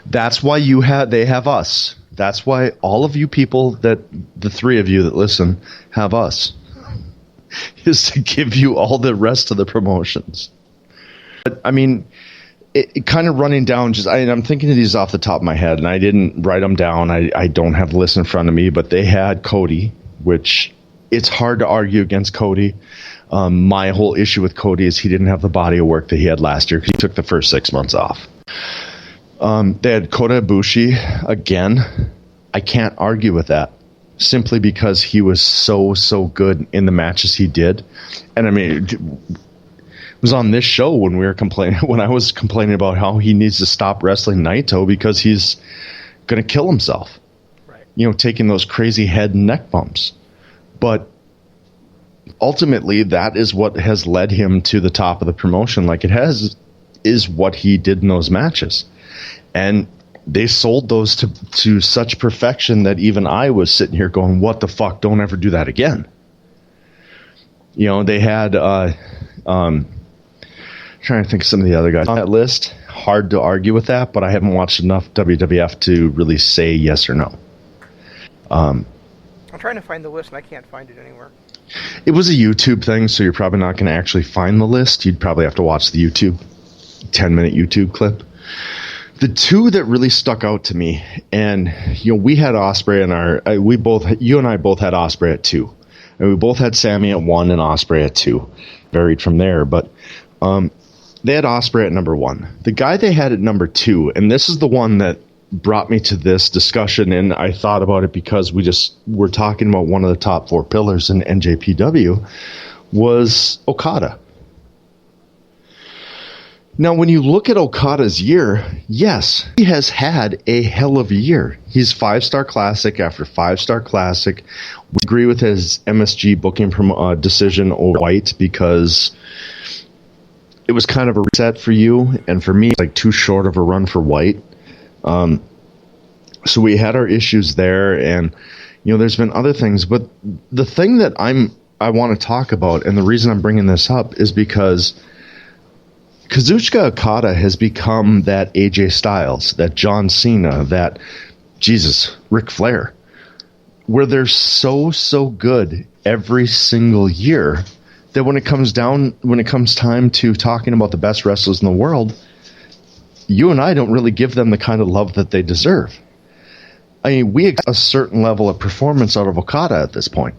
That's why they have us. That's why all of you people, that the 3 of you that listen, have us. Is to give you all the rest of the promotions. But I mean, it kind of running down, I'm thinking of these off the top of my head, and I didn't write them down. I don't have the list in front of me, but they had Cody, which it's hard to argue against Cody. My whole issue with Cody is he didn't have the body of work that he had last year because he took the first 6 months off. They had Kota Ibushi again. I can't argue with that simply because he was so good in the matches he did. And I mean, it was on this show when I was complaining about how he needs to stop wrestling Naito because he's going to kill himself. Right. Taking those crazy head and neck bumps. But ultimately, that is what has led him to the top of the promotion. Like it is what he did in those matches. And they sold those to such perfection that even I was sitting here going, what the fuck? Don't ever do that again. They had, trying to think of some of the other guys on that list. Hard to argue with that, but I haven't watched enough WWF to really say yes or no. I'm trying to find the list and I can't find it anywhere. It was a YouTube thing, so you're probably not going to actually find the list. You'd probably have to watch the 10-minute YouTube clip. The two that really stuck out to me, and we had Ospreay in you and I both had Ospreay at 2, and we both had Sammy at 1 and Ospreay at 2, varied from there. But they had Ospreay at number 1. The guy they had at number 2, and this is the one that brought me to this discussion, and I thought about it because we're talking about one of the top 4 pillars in NJPW, was Okada. Now, when you look at Okada's year, yes, he has had a hell of a year. He's 5-star classic after 5-star classic. We agree with his MSG booking decision over White because it was kind of a reset for you, and for me, it's like too short of a run for White. So we had our issues there, and there's been other things. But the thing that I want to talk about, and the reason I'm bringing this up, is because Kazuchika Okada has become that AJ Styles, that John Cena, that Ric Flair, where they're so good every single year that when it comes time to talking about the best wrestlers in the world, you and I don't really give them the kind of love that they deserve. I mean, we expect a certain level of performance out of Okada at this point.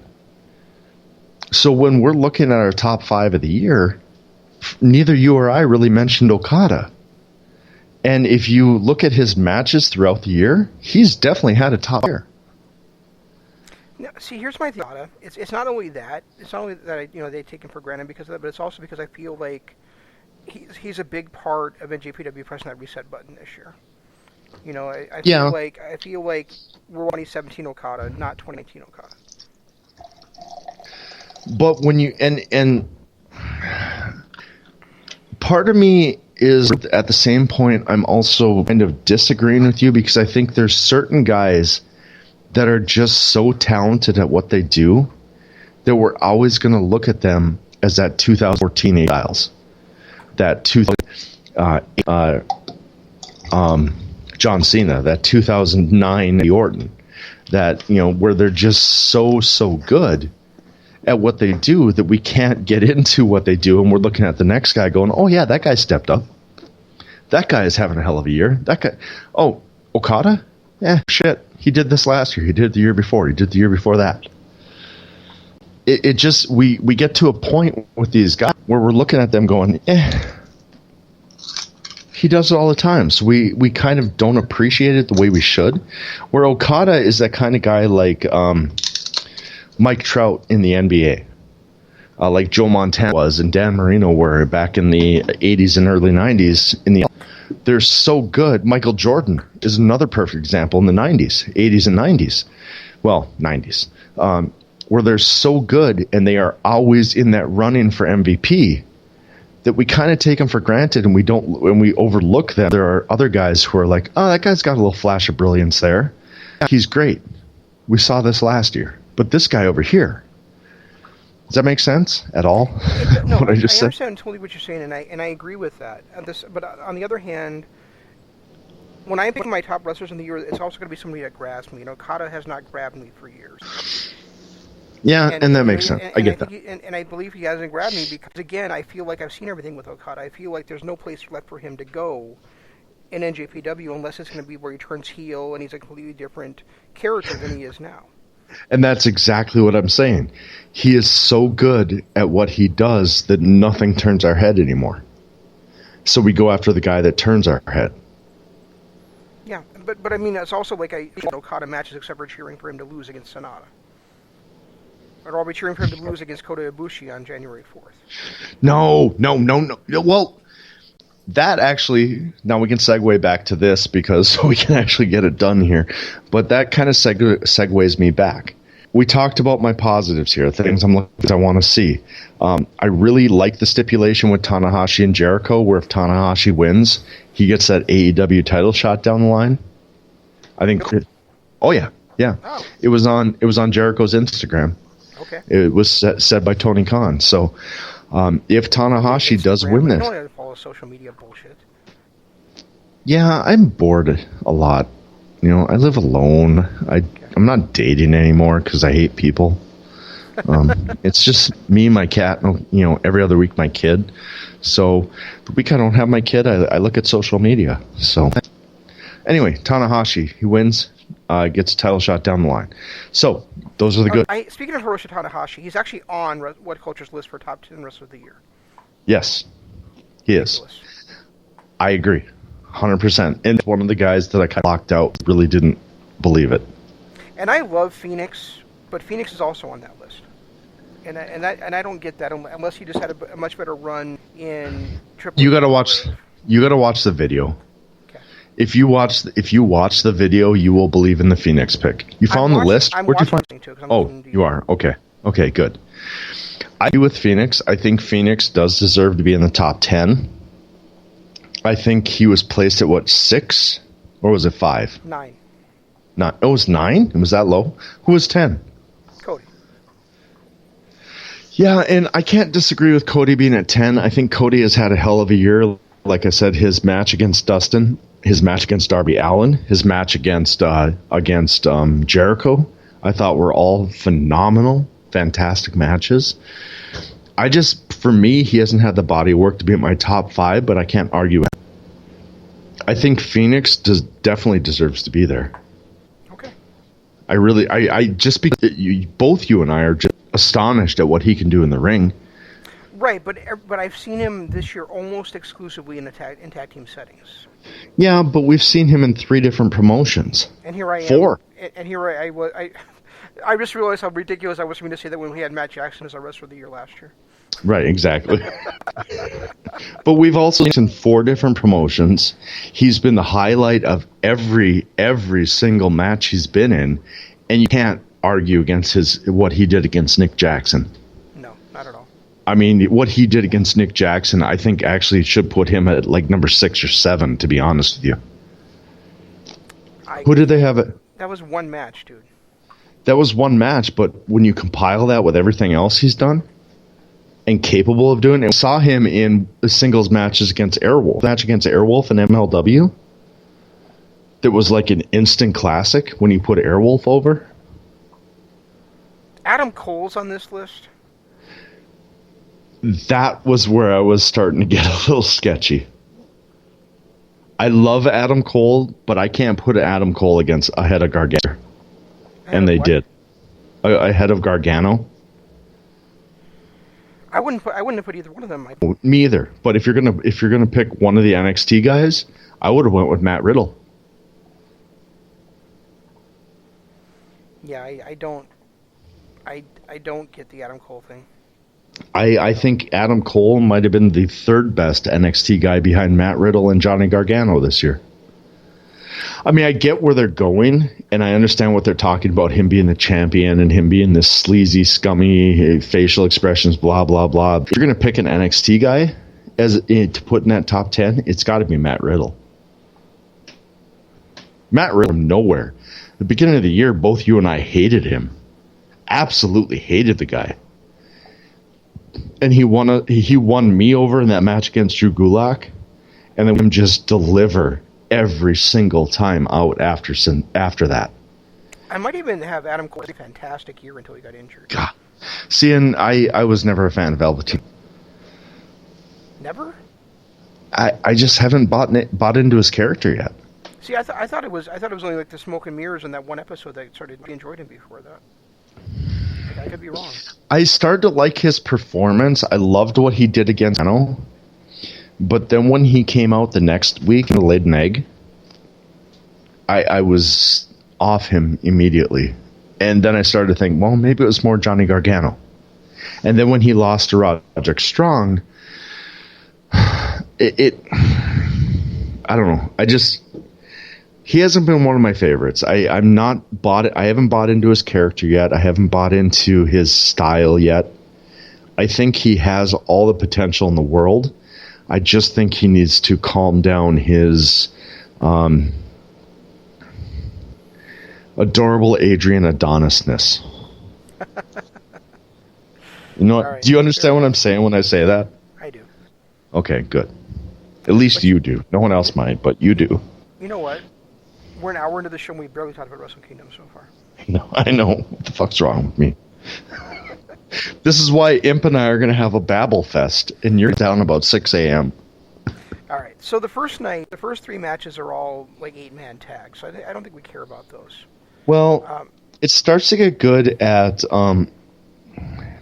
So when we're looking at our top 5 of the year, neither you or I really mentioned Okada. And if you look at his matches throughout the year, he's definitely had a top year. Now, see, here's my thing. It's not only that. It's not only that they take him for granted because of that, but it's also because I feel like he's a big part of NJPW pressing that reset button this year. I feel like we're 2017 Okada, not 2019 Okada. But when you and part of me is at the same point I'm also kind of disagreeing with you because I think there's certain guys that are just so talented at what they do that we're always going to look at them as that 2014 Styles, that John Cena, that 2009 Orton, that where they're just so good at what they do that we can't get into what they do, and we're looking at the next guy going, oh yeah, that guy stepped up. That guy is having a hell of a year. That guy, oh, Okada? Yeah, shit. He did this last year. He did it the year before. He did it the year before that. It just, we get to a point with these guys where we're looking at them going, he does it all the time. So we kind of don't appreciate it the way we should. Where Okada is that kind of guy like Mike Trout in the NBA. Like Joe Montana was and Dan Marino were back in the 80s and early 90s. They're so good. Michael Jordan is another perfect example in the 90s, 80s and 90s. Well, 90s. Where they're so good and they are always in that run-in for MVP that we kind of take them for granted and we overlook them. There are other guys who are like, oh, that guy's got a little flash of brilliance there. He's great. We saw this last year. But this guy over here, does that make sense at all? No, what I just said? Understand totally what you're saying, and I agree with that. But on the other hand, when I pick my top wrestlers in the year, it's also going to be somebody that grabs me. Okada has not grabbed me for years. Yeah, and that makes sense. I get that. And I believe he hasn't grabbed me because, again, I feel like I've seen everything with Okada. I feel like there's no place left for him to go in NJPW unless it's going to be where he turns heel and he's a completely different character than he is now. And that's exactly what I'm saying. He is so good at what he does that nothing turns our head anymore. So we go after the guy that turns our head. Yeah, but I mean, it's also like Okada matches except for cheering for him to lose against Sonata. Or are we cheering for him to lose against Kota Ibushi on January 4th? No. Well, that actually, now we can segue back to this because we can actually get it done here. But that kind of segues me back. We talked about my positives here, things I want to see. I really like the stipulation with Tanahashi and Jericho, where if Tanahashi wins, he gets that AEW title shot down the line. I think. Oh yeah. Oh. It was on Jericho's Instagram. Okay. It was said by Tony Khan. So, if Tanahashi does win this, I don't follow social media bullshit. Yeah, I'm bored a lot. I live alone. I'm not dating anymore because I hate people. It's just me, my cat, and every other week my kid. So the week I don't have my kid, I look at social media. So anyway, Tanahashi, he wins, gets a title shot down the line. So those are the good. Speaking of Hiroshi Tanahashi, he's actually on What Culture's list for top 10 wrestlers of the year. Yes, he is. I agree, 100%. And one of the guys that I kind of locked out really didn't believe it. And I love Phoenix, but Phoenix is also on that list. And I don't get that unless he just had a much better run in Triple. You gotta watch the video. Okay. If you watch the video, you will believe in the Phoenix pick. You found the list. Where'd you find it? Oh, you are. Okay, good. I agree with Phoenix. I think Phoenix does deserve to be in the top 10. I think he was placed at 6 or was it 5? 9. It was 9? It was that low? Who was 10? Cody. Yeah, and I can't disagree with Cody being at 10. I think Cody has had a hell of a year. Like I said, his match against Dustin, his match against Darby Allin, his match against Jericho, I thought were all phenomenal, fantastic matches. For me, he hasn't had the body work to be at my top 5, but I can't argue it. I think Phoenix definitely deserves to be there. Both you and I are just astonished at what he can do in the ring. Right, but I've seen him this year almost exclusively in tag team settings. Yeah, but we've seen him in 3 different promotions. And here I am. 4. And here I was. I just realized how ridiculous I was for me to say that when we had Matt Jackson as our wrestler of the year last year. Right, exactly. But we've also seen 4 different promotions. He's been the highlight of every single match he's been in, and you can't argue against what he did against Nick Jackson. No, not at all. I mean, what he did against Nick Jackson, I think actually should put him at number 6 or 7, to be honest with you. Who did they have it? That was one match, dude. That was one match, but when you compile that with everything else he's done and capable of doing it, I saw him in singles matches against Airwolf. Match against Airwolf in MLW. That was like an instant classic when he put Airwolf over. Adam Cole's on this list. That was where I was starting to get a little sketchy. I love Adam Cole, but I can't put Adam Cole ahead of Gargano. And they did. Ahead of Gargano. I wouldn't have put either one of them. Me either. But if you're gonna pick one of the NXT guys, I would have went with Matt Riddle. Yeah, I don't get the Adam Cole thing. I think Adam Cole might have been the 3rd best NXT guy behind Matt Riddle and Johnny Gargano this year. I mean, I get where they're going, and I understand what they're talking about, him being the champion and him being this sleazy, scummy, facial expressions, blah, blah, blah. If you're going to pick an NXT guy to put in that top 10, it's got to be Matt Riddle. Matt Riddle from nowhere. At the beginning of the year, both you and I hated him. Absolutely hated the guy. And he won me over in that match against Drew Gulak, and then him just deliver every single time out after that. I might even have Adam Cole have a fantastic year until he got injured. God. See, and I was never a fan of Velveteen. Never? I just haven't bought into his character yet. See, I thought it was only like the smoke and mirrors in that one episode that I enjoyed him before that. I could be wrong. I started to like his performance. I loved what he did against Ano. But then when he came out the next week and laid an egg, I was off him immediately. And then I started to think, well, maybe it was more Johnny Gargano. And then when he lost to Roderick Strong, I don't know. He hasn't been one of my favorites. I haven't bought into his character yet. I haven't bought into his style yet. I think he has all the potential in the world. I just think he needs to calm down his adorable Adrian Adonisness. You know what? Right, do you understand what I'm saying when I say that? I do. Okay, good. At least you do. No one else might, but you do. You know what? We're an hour into the show and we barely talked about Wrestle Kingdom so far. I know. What the fuck's wrong with me? This is why Imp and I are going to have a Babble Fest, and you're down about 6 a.m. All right. So the first night, the first 3 matches are all like 8-man tags. So I don't think we care about those. Well, it starts to get good at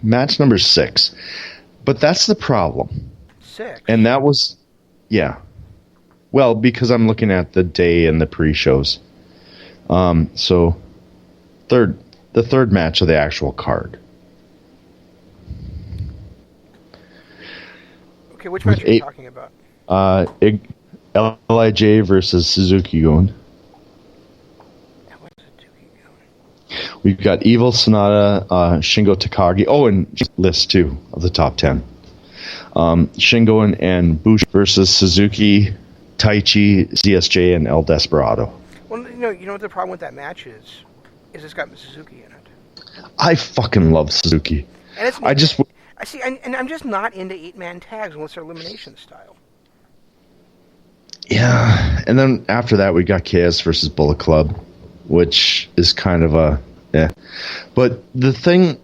match number 6, but that's the problem. 6? And that was, yeah. Well, because I'm looking at the day and the pre-shows. So, the third match of the actual card. Okay, which match are you talking about? LIJ versus Suzuki-gun. We've got Evil, Sonata, Shingo Takagi. Oh, and list 2 of the top 10. Shingo and Bushi versus Suzuki, Taichi, CSJ, and El Desperado. Well, you know what the problem with that match is it's got Suzuki in it. I fucking love Suzuki. And it's I see, and I'm just not into 8-man tags unless they're elimination style. Yeah, and then after that we got KS versus Bullet Club, which is kind of a But the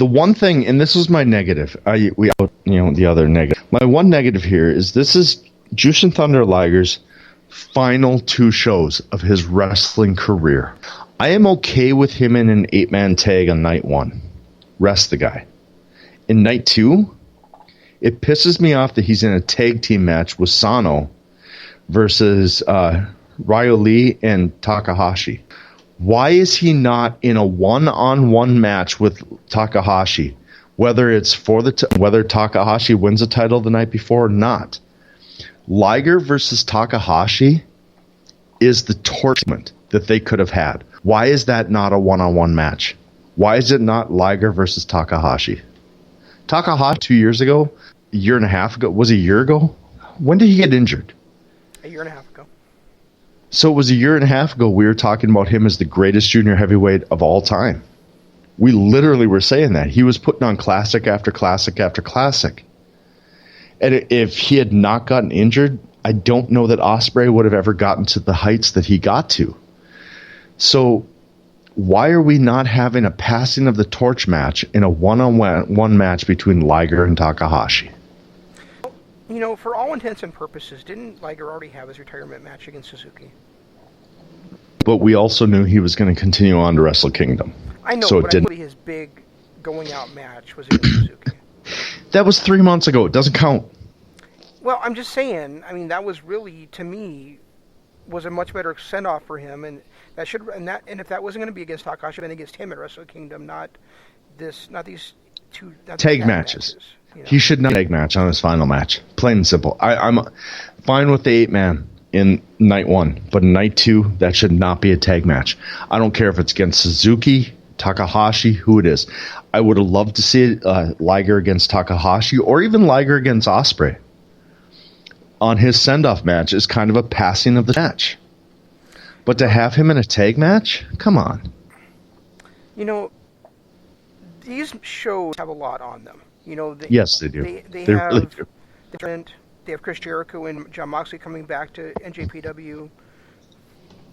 one thing, and this was my negative. The other negative. My one negative here is this is Jushin Thunder Liger's final 2 shows of his wrestling career. I am okay with him in an 8-man tag on night 1. Rest the guy. In night 2, it pisses me off that he's in a tag team match with Sano versus Ryo Lee and Takahashi. Why is he not in a one-on-one match with Takahashi? Whether it's whether Takahashi wins a title the night before or not. Liger versus Takahashi is the torchment that they could have had. Why is that not a one-on-one match? Why is it not Liger versus Takahashi? Takahashi 2 years ago, a year and a half ago, was it a year ago? When did he get injured? A year and a half ago. So it was a year and a half ago we were talking about him as the greatest junior heavyweight of all time. We literally were saying that. He was putting on classic after classic after classic. And if he had not gotten injured, I don't know that Ospreay would have ever gotten to the heights that he got to. So why are we not having a passing of the torch match in a one-on-one match between Liger and Takahashi? You know, for all intents and purposes, didn't Liger already have his retirement match against Suzuki? But we also knew he was going to continue on to Wrestle Kingdom. I know, so but I his big going-out match was against Suzuki. That was 3 months ago. It doesn't count. Well, I'm just saying, I mean, that was really, to me, was a much better send-off for him, and that should, and if that wasn't going to be against Takahashi, it would have been against him at Wrestle Kingdom, not these two tag matches. You know? He should not tag match on his final match. Plain and simple. I'm fine with the 8-man in night 1, but in night 2, that should not be a tag match. I don't care if it's against Suzuki, Takahashi, who it is. I would have loved to see Liger against Takahashi, or even Liger against Ospreay. On his send-off match is kind of a passing of the match. But to have him in a tag match? Come on. You know, these shows have a lot on them. You know, yes, they do. They have really do. They have Chris Jericho and Jon Moxley coming back to NJPW.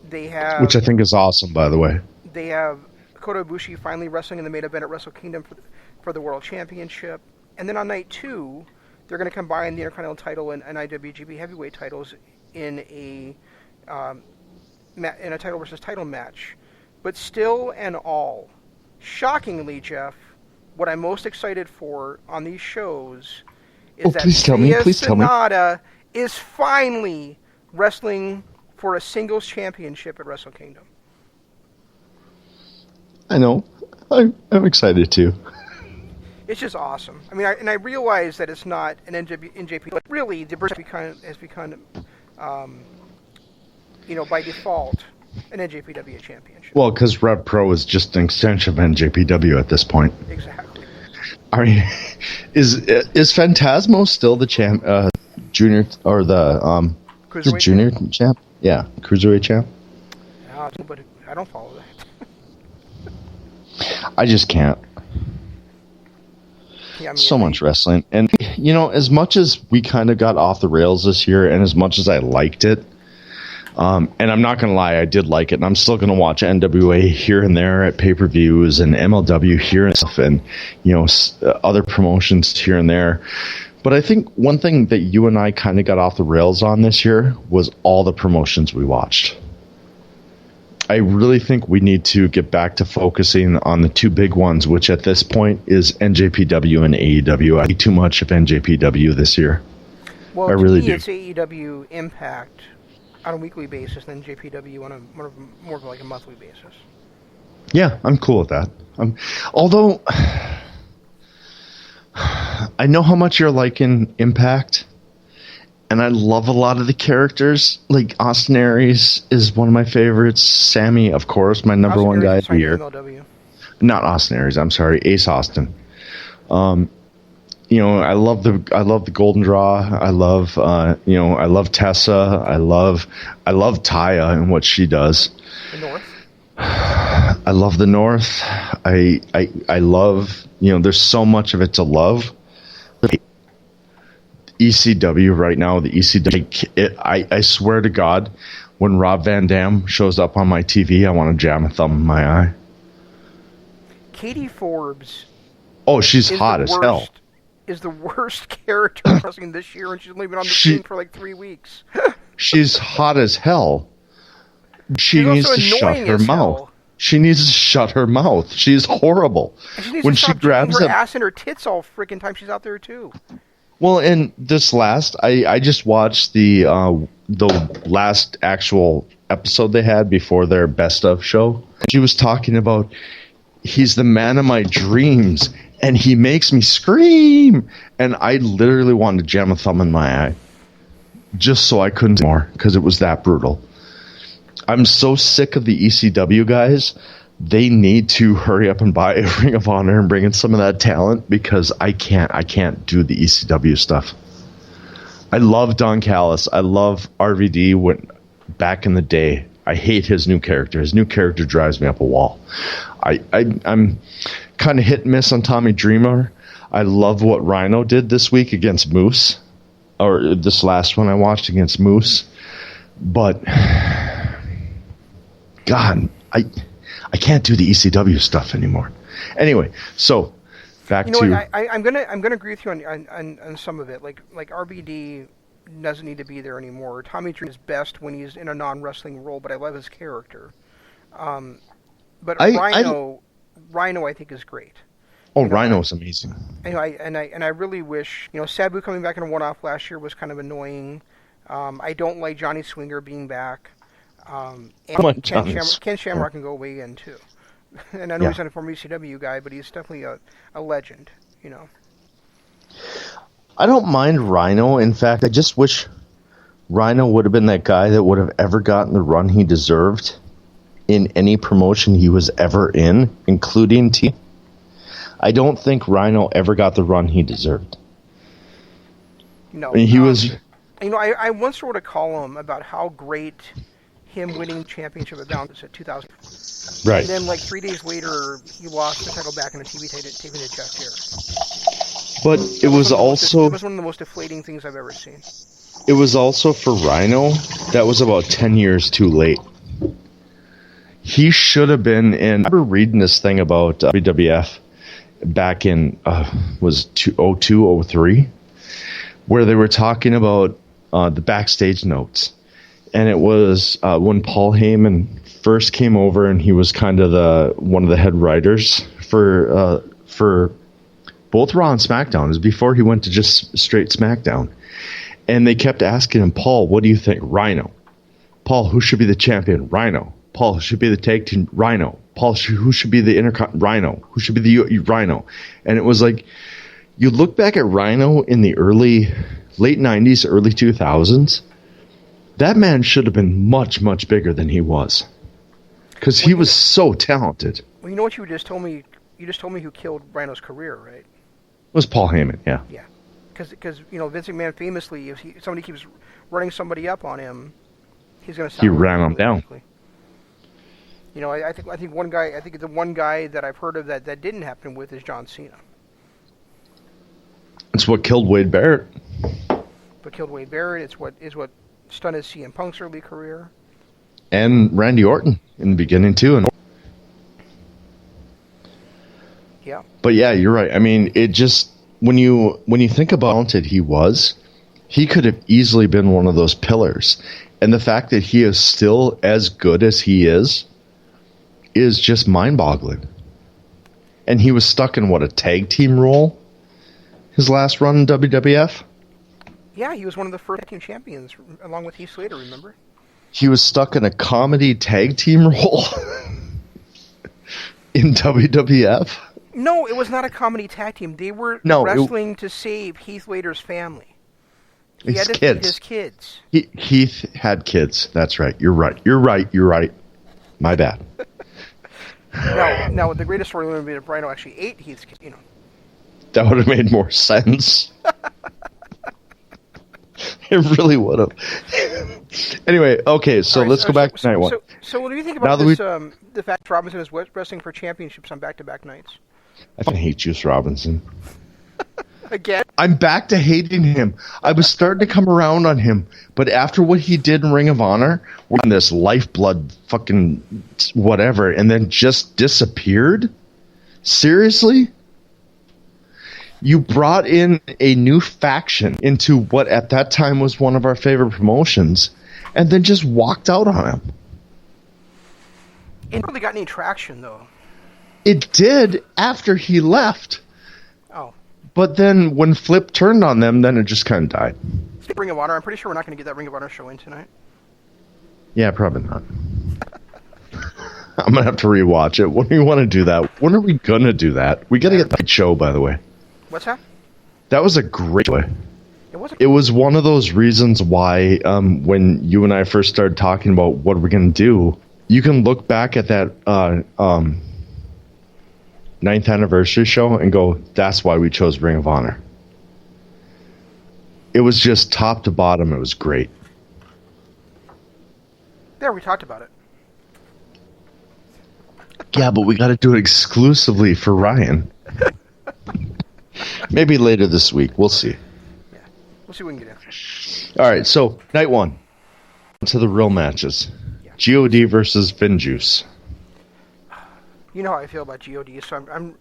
They have, which I think is awesome, by the way. They have Kota Ibushi finally wrestling in the main event at Wrestle Kingdom for the World Championship. And then on night 2, they're going to combine the Intercontinental title and IWGP Heavyweight titles in a title versus title match. But still and all, shockingly, Jeff, what I'm most excited for on these shows is that Sonata is finally wrestling for a singles championship at Wrestle Kingdom. I know. I'm excited too. It's just awesome. I mean, I realize that it's not an NJP, but really the British has become by default, an NJPW championship. Well, because Rev Pro is just an extension of NJPW at this point. Exactly. I mean, is Phantasmo still the champ, junior, or the junior champ? Yeah, cruiserweight champ. No, but I don't follow that. I just can't. Yeah, I mean, so much wrestling. And, as much as we kind of got off the rails this year, and as much as I liked it, and I'm not going to lie, I did like it, and I'm still going to watch NWA here and there at pay-per-views and MLW here and stuff, and, other promotions here and there. But I think one thing that you and I kind of got off the rails on this year was all the promotions we watched. I really think we need to get back to focusing on the two big ones, which at this point is NJPW and AEW. I think too much of NJPW this year. Well, I really do. It's AEW Impact on a weekly basis than JPW on a more of like a monthly basis. Yeah, I'm cool with that. Although I know how much you're liking Impact. And I love a lot of the characters. Like, Austin Aries is one of my favorites. Sammy, of course, my number one guy of the year. MLW. Not Austin Aries, I'm sorry, Ace Austin. I love the Golden Draw. I love Tessa. I love Taya and what she does. The North. I love the North. I love, there's so much of it to love. ECW right now, the ECW, I swear to God, when Rob Van Dam shows up on my TV, I want to jam a thumb in my eye. Katie Forbes. Oh, she's hot as hell. Is the worst character wrestling this year, and she's only been on the scene for like 3 weeks. She's hot as hell. She needs to shut her mouth. She needs to shut her mouth. She's horrible. And she needs to stop grabs her ass and her tits all freaking time she's out there too. Well, and this I just watched the last actual episode they had before their best of show. She was talking about, he's the man of my dreams, and he makes me scream. And I literally wanted to jam a thumb in my eye, just so I couldn't more, because it was that brutal. I'm so sick of the ECW guys. They need to hurry up and buy a Ring of Honor and bring in some of that talent, because I can't do the ECW stuff. I love Don Callis. I love RVD back in the day. I hate his new character. His new character drives me up a wall. I'm kind of hit and miss on Tommy Dreamer. I love what Rhino did this week against Moose, or this last one I watched against Moose. But God, I can't do the ECW stuff anymore. Anyway, so back to. What, I'm gonna agree with you on some of it. Like RBD doesn't need to be there anymore. Tommy Dreamer is best when he's in a non-wrestling role, but I love his character. But Rhino I think is great. Oh, Rhino's amazing. I really wish, Sabu coming back in a one-off last year was kind of annoying. I don't like Johnny Swinger being back. And Ken Shamrock can go away again too. And I know he's not a former ECW guy, but he's definitely a legend, I don't mind Rhino. In fact, I just wish Rhino would have been that guy that would have ever gotten the run he deserved in any promotion he was ever in, including T. I don't think Rhino ever got the run he deserved. No. I mean, he was... I once wrote a column about how great him winning championship at Bound was at 2000. Right. And then, like, 3 days later, he lost the title back in a TV taping to Jeff Jarrett. But it was also... It was one of the most deflating things I've ever seen. It was also for Rhino, that was about 10 years too late. He should have been in. I remember reading this thing about WWF back in was 2002, where they were talking about the backstage notes, and it was when Paul Heyman first came over, and he was kind of one of the head writers for both Raw and SmackDown. It was before he went to just straight SmackDown, and they kept asking him, Paul, what do you think? Rhino. Paul, who should be the champion? Rhino. Paul, who should be the tag team? Rhino. Paul, who should be the Intercon? Rhino. Who should be the Rhino? And it was like, you look back at Rhino in the late 90s, early 2000s, that man should have been much, much bigger than he was. Because he was so talented. Well, you know what you just told me? You just told me who killed Rhino's career, right? It was Paul Heyman, yeah. Yeah. Because Vince McMahon famously, if somebody keeps running somebody up on him, he's going to. He ran him down. I think one guy. I think the one guy that I've heard of that didn't happen with is John Cena. It's what killed Wade Barrett. But killed Wade Barrett. It's what stunted CM Punk's early career. And Randy Orton in the beginning too. Yeah. But yeah, you're right. I mean, it just when you think about how talented he could have easily been one of those pillars. And the fact that he is still as good as he is just mind-boggling. And he was stuck in a tag team role his last run in WWF? Yeah, he was one of the first tag team champions along with Heath Slater, remember? He was stuck in a comedy tag team role in WWF? No, it was not a comedy tag team. They were wrestling to save Heath Slater's family. He had to feed his kids. Heath had kids. That's right. You're right. My bad. Now, the greatest story would be if Rhino actually ate Heath's kids, That would have made more sense. It really would have. Anyway, okay, so let's go back to night one. So what do you think about this, the fact Robinson is wrestling for championships on back-to-back nights? I fucking hate Juice Robinson. Again? I'm back to hating him. I was starting to come around on him, but after what he did in Ring of Honor, in this lifeblood fucking whatever, and then just disappeared? Seriously? You brought in a new faction into what at that time was one of our favorite promotions, and then just walked out on him. It didn't really got any traction, though. It did after he left. Oh. But then when Flip turned on them, then it just kind of died. Ring of Honor, I'm pretty sure we're not going to get that Ring of Honor show in tonight. Yeah, probably not. I'm going to have to rewatch it. When do we want to do that? When are we going to do that? We got to get that show, by the way. What's that? That was a great show. It was one of those reasons why when you and I first started talking about what we're going to do, you can look back at that 9th anniversary show and go, that's why we chose Ring of Honor. It was just top to bottom. It was great. There, we talked about it. Yeah, but we got to do it exclusively for Ryan. Maybe later this week. We'll see. Yeah, we'll see what we can get in. All right, so night one. To the real matches. Yeah. GOD versus Finjuice. You know how I feel about GOD, so I'm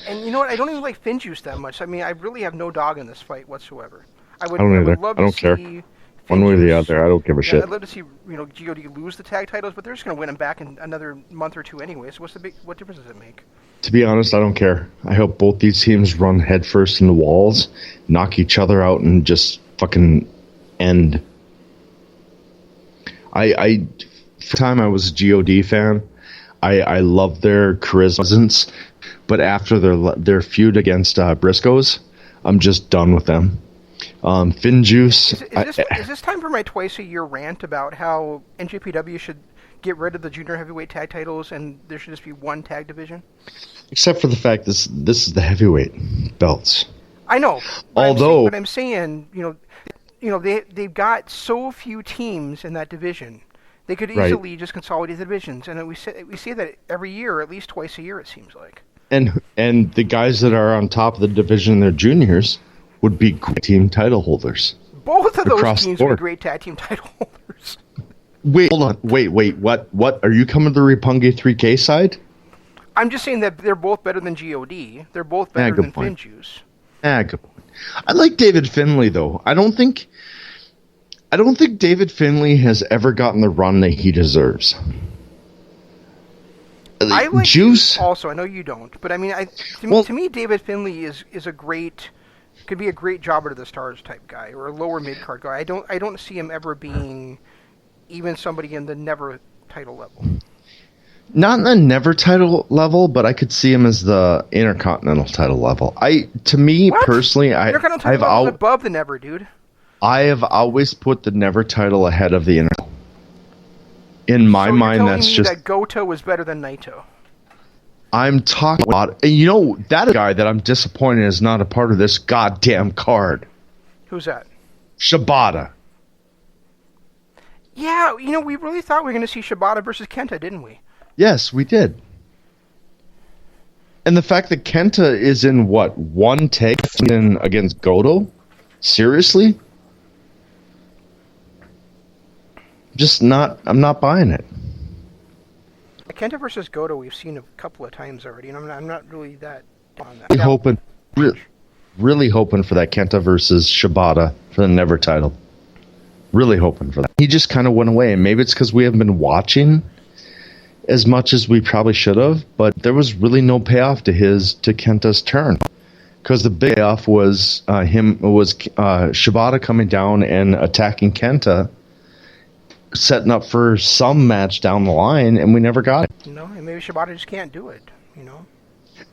and you know what? I don't even like Finjuice that much. I mean, I really have no dog in this fight whatsoever. I would love to see one way or the other. I don't give a shit. I'd love to see GOD lose the tag titles, but they're just going to win them back in another month or two anyway. So what difference does it make? To be honest, I don't care. I hope both these teams run headfirst in the walls, knock each other out, and just fucking end. For the time I was a GOD fan. I love their charisma, but after their feud against Briscoes, I'm just done with them. Finjuice. Is this time for my twice-a-year rant about how NJPW should get rid of the junior heavyweight tag titles and there should just be one tag division? Except for the fact this is the heavyweight belts. I know. Although, I'm saying, they've got so few teams in that division. They could easily just consolidate the divisions, and we see that every year, at least twice a year, it seems like. And the guys that are on top of the division, their juniors, would be great team title holders. Both of those teams would be great tag team title holders. Wait, hold on. Wait. What? Are you coming to the Roppongi 3K side? I'm just saying that they're both better than God. They're both better than point. Finjuice. Good point. I like David Finlay though. I don't think David Finlay has ever gotten the run that he deserves. I like Juice. Also, I know you don't, but I mean, to me, David Finlay is could be a great jobber to the stars type guy or a lower mid card guy. I don't see him ever being even somebody in the never title level. Not in the never title level, but I could see him as the Intercontinental title level. Personally, Intercontinental title level is above the never, dude. I have always put the never title ahead of the Inter. In my mind, that's just that Goto is better than Naito. I'm talking about, that guy that I'm disappointed is not a part of this goddamn card. Who's that? Shibata. Yeah, we really thought we were going to see Shibata versus Kenta, didn't we? Yes, we did. And the fact that Kenta is in one tag against Goto? Seriously? I'm not buying it. Kenta versus Goto we've seen a couple of times already, and I'm not really that on that. Really hoping for that Kenta versus Shibata for the never title. Really hoping for that. He just kind of went away, and maybe it's because we haven't been watching as much as we probably should have, but there was really no payoff to Kenta's turn. Because the big payoff was Shibata coming down and attacking Kenta, setting up for some match down the line, and we never got it. Maybe Shibata just can't do it,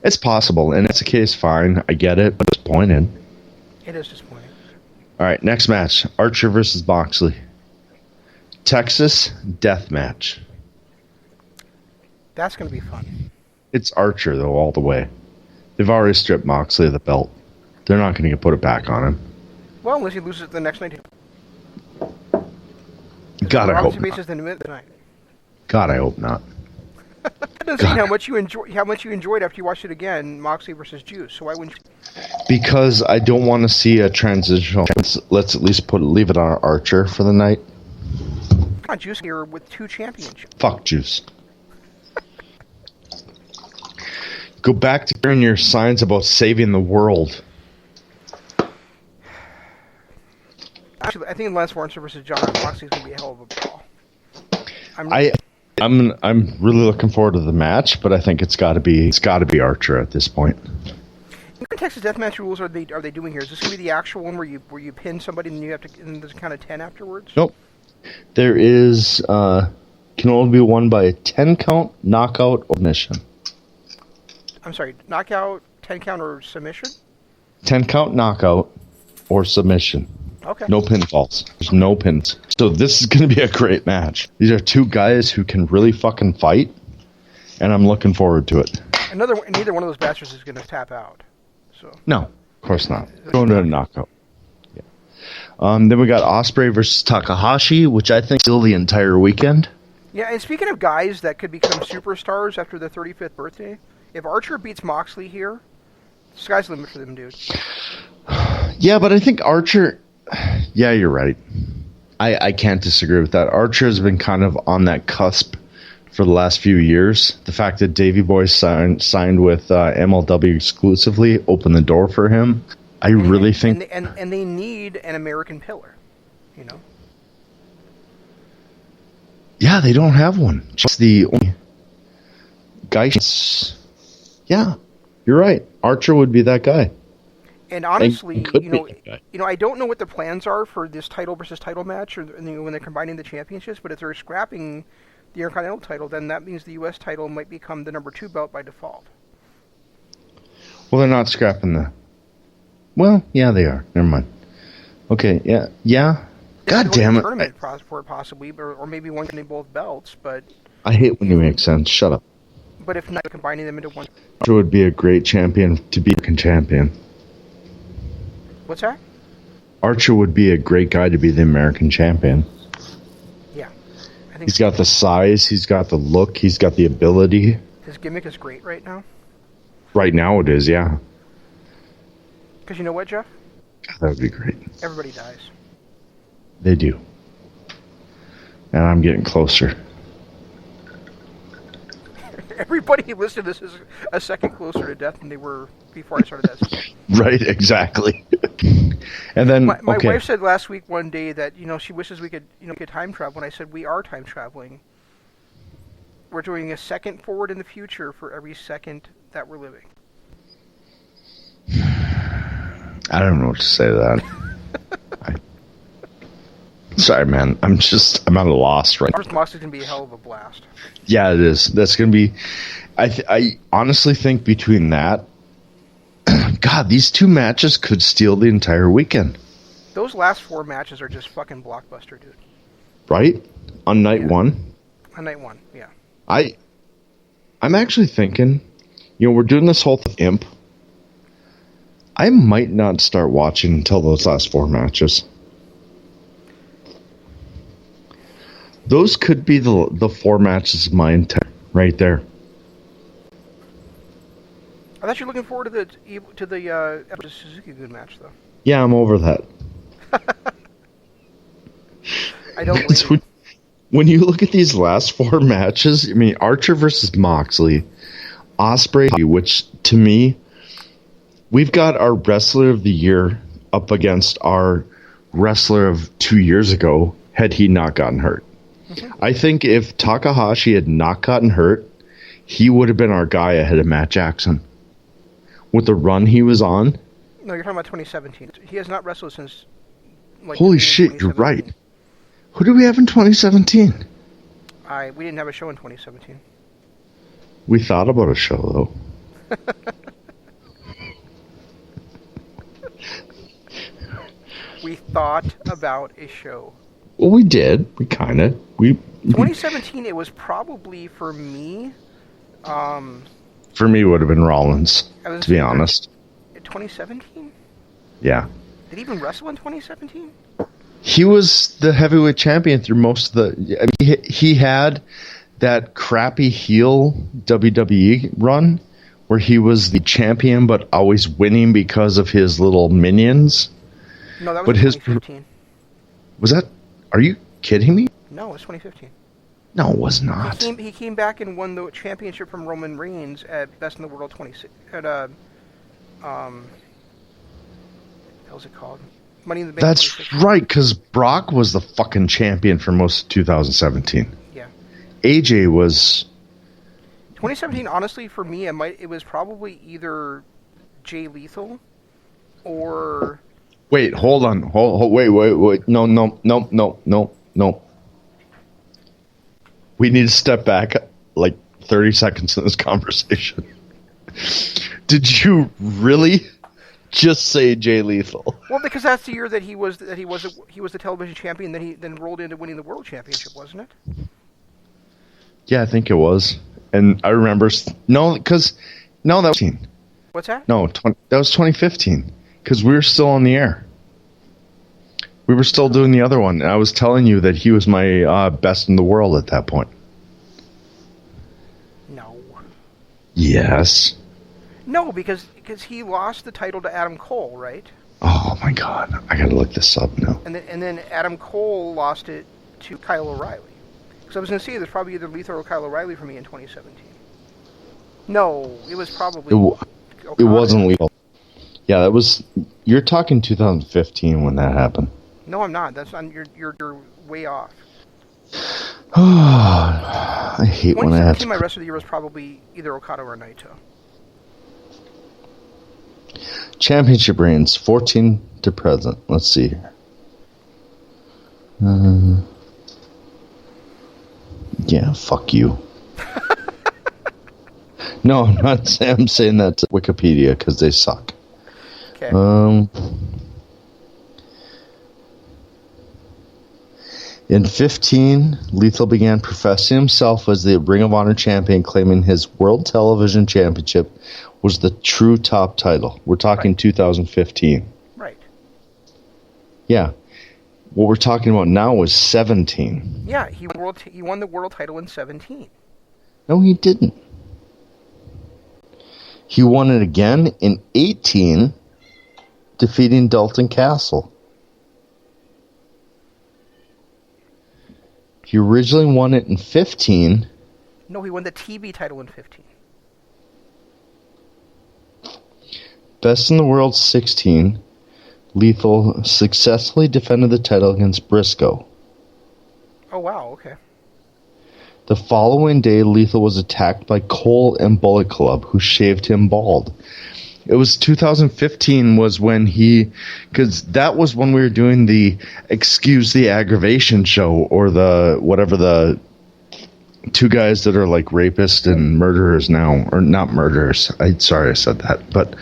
It's possible, and it's a case, fine. I get it, but it's disappointing. It is disappointing. All right, next match. Archer versus Moxley. Texas death match. That's going to be fun. It's Archer, though, all the way. They've already stripped Moxley of the belt. They're not going to put it back on him. Well, unless he loses the next night. God, I hope not. God, I hope not. That doesn't mean how much you enjoyed after you watched it again, Moxley versus Juice. So why wouldn't you? Because I don't want to see a transitional. Let's at least leave it on Archer for the night. Juice here with 2 championships. Fuck Juice. Go back to hearing your signs about saving the world. Actually, I think Lance Warren versus John Moxley is going to be a hell of a brawl. I'm really looking forward to the match, but I think it's got to be Archer at this point. What Texas Deathmatch rules are they doing here? Is this going to be the actual one where you pin somebody and you have to and there's kind of 10 afterwards? Nope. There is can only be won by a 10 count, knockout, or submission. I'm sorry, knockout, 10 count, or submission? 10 count, knockout, or submission. Okay. No pinfalls. There's no pins. So this is going to be a great match. These are 2 guys who can really fucking fight, and I'm looking forward to it. Neither one of those bastards is going to tap out. So. No, of course not. Going to a knockout. Yeah. Then we got Ospreay versus Takahashi, which I think is still the entire weekend. Yeah, and speaking of guys that could become superstars after their 35th birthday, if Archer beats Moxley here, sky's the limit for them, dude. Yeah, but I think Archer... Yeah, you're right. I can't disagree with that. Archer has been kind of on that cusp for the last few years. The fact that Davey Boy signed with MLW exclusively opened the door for him. I really think... And they need an American pillar, Yeah, they don't have one. Just the only guy... Yeah, you're right. Archer would be that guy. And honestly, I don't know what the plans are for this title versus title match, or when they're combining the championships. But if they're scrapping the Intercontinental title, then that means the U.S. title might become the number 2 belt by default. Well, they're not scrapping the... Well, yeah, they are. Never mind. Okay, yeah. God damn it. Tournament for it possibly, or maybe one in both belts, but... I hate when you make sense. Shut up. But if not, combining them into one... Archer would be a great champion to be a champion. What's that? Archer would be a great guy to be the American champion. Yeah. I think he's got the size, he's got the look, he's got the ability. His gimmick is great right now. Right now it is, yeah. Because you know what, Jeff? God, that would be great. Everybody dies. They do. And I'm getting closer. Everybody listening to this is a second closer to death than they were before I started that stuff. Right, exactly. And then, My okay. wife said last week one day that, she wishes we could, get time travel. And I said, we are time traveling. We're doing a second forward in the future for every second that we're living. I don't know what to say to that. Sorry, man. I'm at a loss right now. Mars is going to be a hell of a blast. Yeah, it is. That's going to be... I honestly think between that... God, these two matches could steal the entire weekend. Those last 4 matches are just fucking blockbuster, dude. Right? On night one? On night one, yeah. I'm actually thinking... we're doing this whole imp. I might not start watching until those last 4 matches. Those could be the 4 matches of my intent right there. I thought you were looking forward to the Suzuki-Gun match, though. Yeah, I'm over that. I don't blame you. When you look at these last 4 matches, Archer versus Moxley, Ospreay, which to me, we've got our Wrestler of the Year up against our Wrestler of 2 years ago had he not gotten hurt. Mm-hmm. I think if Takahashi had not gotten hurt, he would have been our guy ahead of Matt Jackson. With the run he was on. No, you're talking about 2017. He has not wrestled since... Holy shit, you're right. Who do we have in 2017? We didn't have a show in 2017. We thought about a show, though. We thought about a show. Well, we did. We kind of. 2017, it was probably, for me... for me, it would have been Rollins, to be honest. 2017? Yeah. Did he even wrestle in 2017? He was the heavyweight champion through most of the... he had that crappy heel WWE run where he was the champion but always winning because of his little minions. No, that was 2015. Was that... Are you kidding me? No, it was 2015. No, it was not. He came back and won the championship from Roman Reigns at Best in the World 26... At, how's it called? Money in the Bank. That's right, because Brock was the fucking champion for most of 2017. Yeah. AJ was... 2017, honestly, for me, it was probably either Jay Lethal or... Wait, hold on. Wait. No. We need to step back like 30 seconds in this conversation. Did you really just say Jay Lethal? Well, because that's the year that he was the television champion. Then he rolled into winning the world championship, wasn't it? Yeah, I think it was. And I remember that was... What's that? No, that was 2015 because we were still on the air. We were still doing the other one, and I was telling you that he was my best in the world at that point. No. Yes. No, because he lost the title to Adam Cole, right? Oh my God! I gotta look this up now. And then Adam Cole lost it to Kyle O'Reilly. Because I was going to say there's probably either Lethal or Kyle O'Reilly for me in 2017. No, it was probably... It wasn't Lethal. Yeah, that was... You're talking 2015 when that happened. No, I'm not. You're way off. I hate when I have to... My rest of the year was probably either Okada or Naito. Championship reigns, 14 to present. Let's see here. Yeah, fuck you. No, I'm not saying... I'm saying that to Wikipedia because they suck. Okay. In 15, Lethal began professing himself as the Ring of Honor champion, claiming his World Television Championship was the true top title. We're talking 2015. Right. Yeah. What we're talking about now was 17. Yeah, he won the world title in 17. No, he didn't. He won it again in 18, defeating Dalton Castle. He originally won it in 15. No, he won the TV title in 15. Best in the World 16. Lethal successfully defended the title against Briscoe. Oh, wow, okay. The following day, Lethal was attacked by Cole and Bullet Club, who shaved him bald. It was 2015 was when because that was when we were doing the Excuse the Aggravation show, or the, whatever, the two guys that are like rapists and murderers now, or not murderers. Sorry I said that, but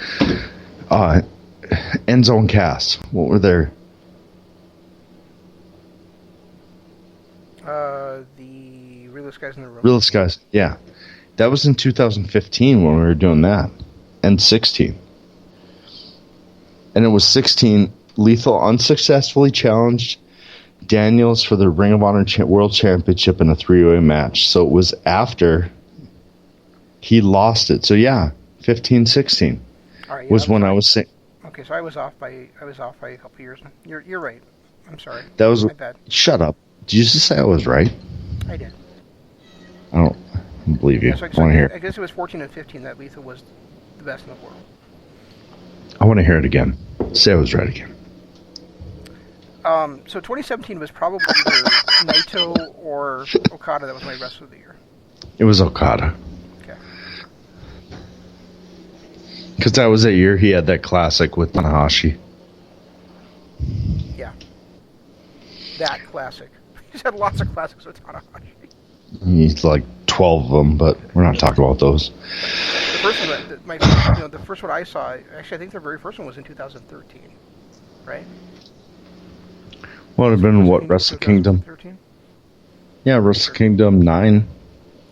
End Zone Cast. What were their... The Realest Guys in the Room. Realest Guys, yeah. That was in 2015 when we were doing that. And 16. And it was 16. Lethal unsuccessfully challenged Daniels for the Ring of Honor World Championship in a three-way match. So it was after he lost it. So yeah, 15-16 Right, was when I was saying. Okay, so I was off by a couple years. You're right. I'm sorry. That was my bad. Shut up. Did you just say I was right? I did. I don't believe you. Yeah, so I want to hear. I guess it was 14 and 15 that Lethal was the best in the world. I want to hear it again. Say I was right again. So 2017 was probably either Naito or Okada that was my wrestler of the year. It was Okada. Okay. Because that was that year he had that classic with Tanahashi. Yeah. That classic. He's had lots of classics with Tanahashi. He's like 12 of them, but we're not talking about those. The first one, the first one I saw, actually, I think the very first one was in 2013, right? Well, it would have been what, Wrestle Kingdom? 13? Yeah, Wrestle Kingdom 9.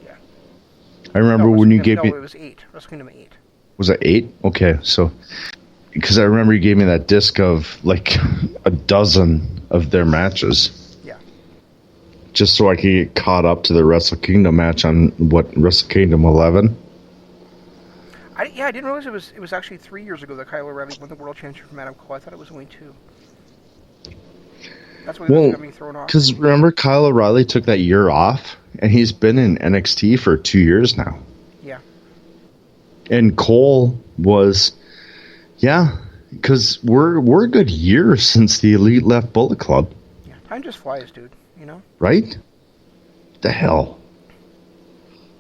Yeah. I remember when you gave me... No, it was 8. Wrestle Kingdom 8. Was it 8? Okay, so... Because I remember you gave me that disc of like a dozen of their matches. Yeah. Just so I could get caught up to the Wrestle Kingdom match on, Wrestle Kingdom 11? I didn't realize it was actually 3 years ago that Kyle O'Reilly won the World Championship from Adam Cole. I thought it was only 2. That's what got me thrown off. Because remember, Kyle O'Reilly took that year off, and he's been in NXT for 2 years now. Yeah. And Cole was... Yeah, because we're a good year since the Elite left Bullet Club. Yeah, time just flies, dude. You know? Right? What the hell?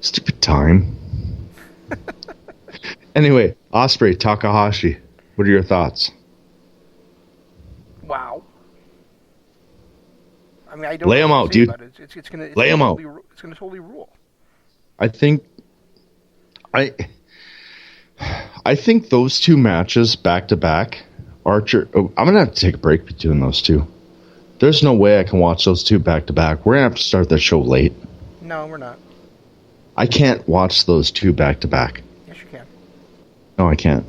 Stupid time. Anyway, Ospreay, Takahashi. What are your thoughts? Wow. I mean, I don't lay them out, dude. It's gonna totally rule. I think those two matches back to back, Archer. Oh, I'm gonna have to take a break between those two. There's no way I can watch those two back to back. We're gonna have to start that show late. No, we're not. I can't watch those two back to back. Yes, you can. No, I can't.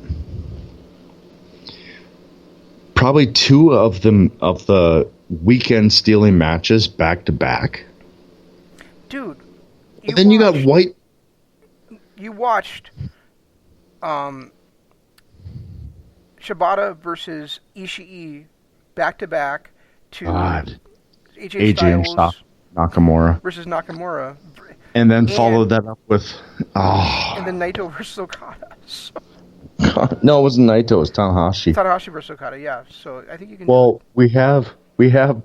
Probably two of the weekend stealing matches back to back. Dude. But then you got White. You watched Shibata versus Ishii back to back to AJ Styles Nakamura versus Nakamura, and then followed that up with and then Naito versus Okada. So, no, it wasn't Naito. It was Tanahashi. Tanahashi versus Okada. Yeah. So I think you can. Well, we have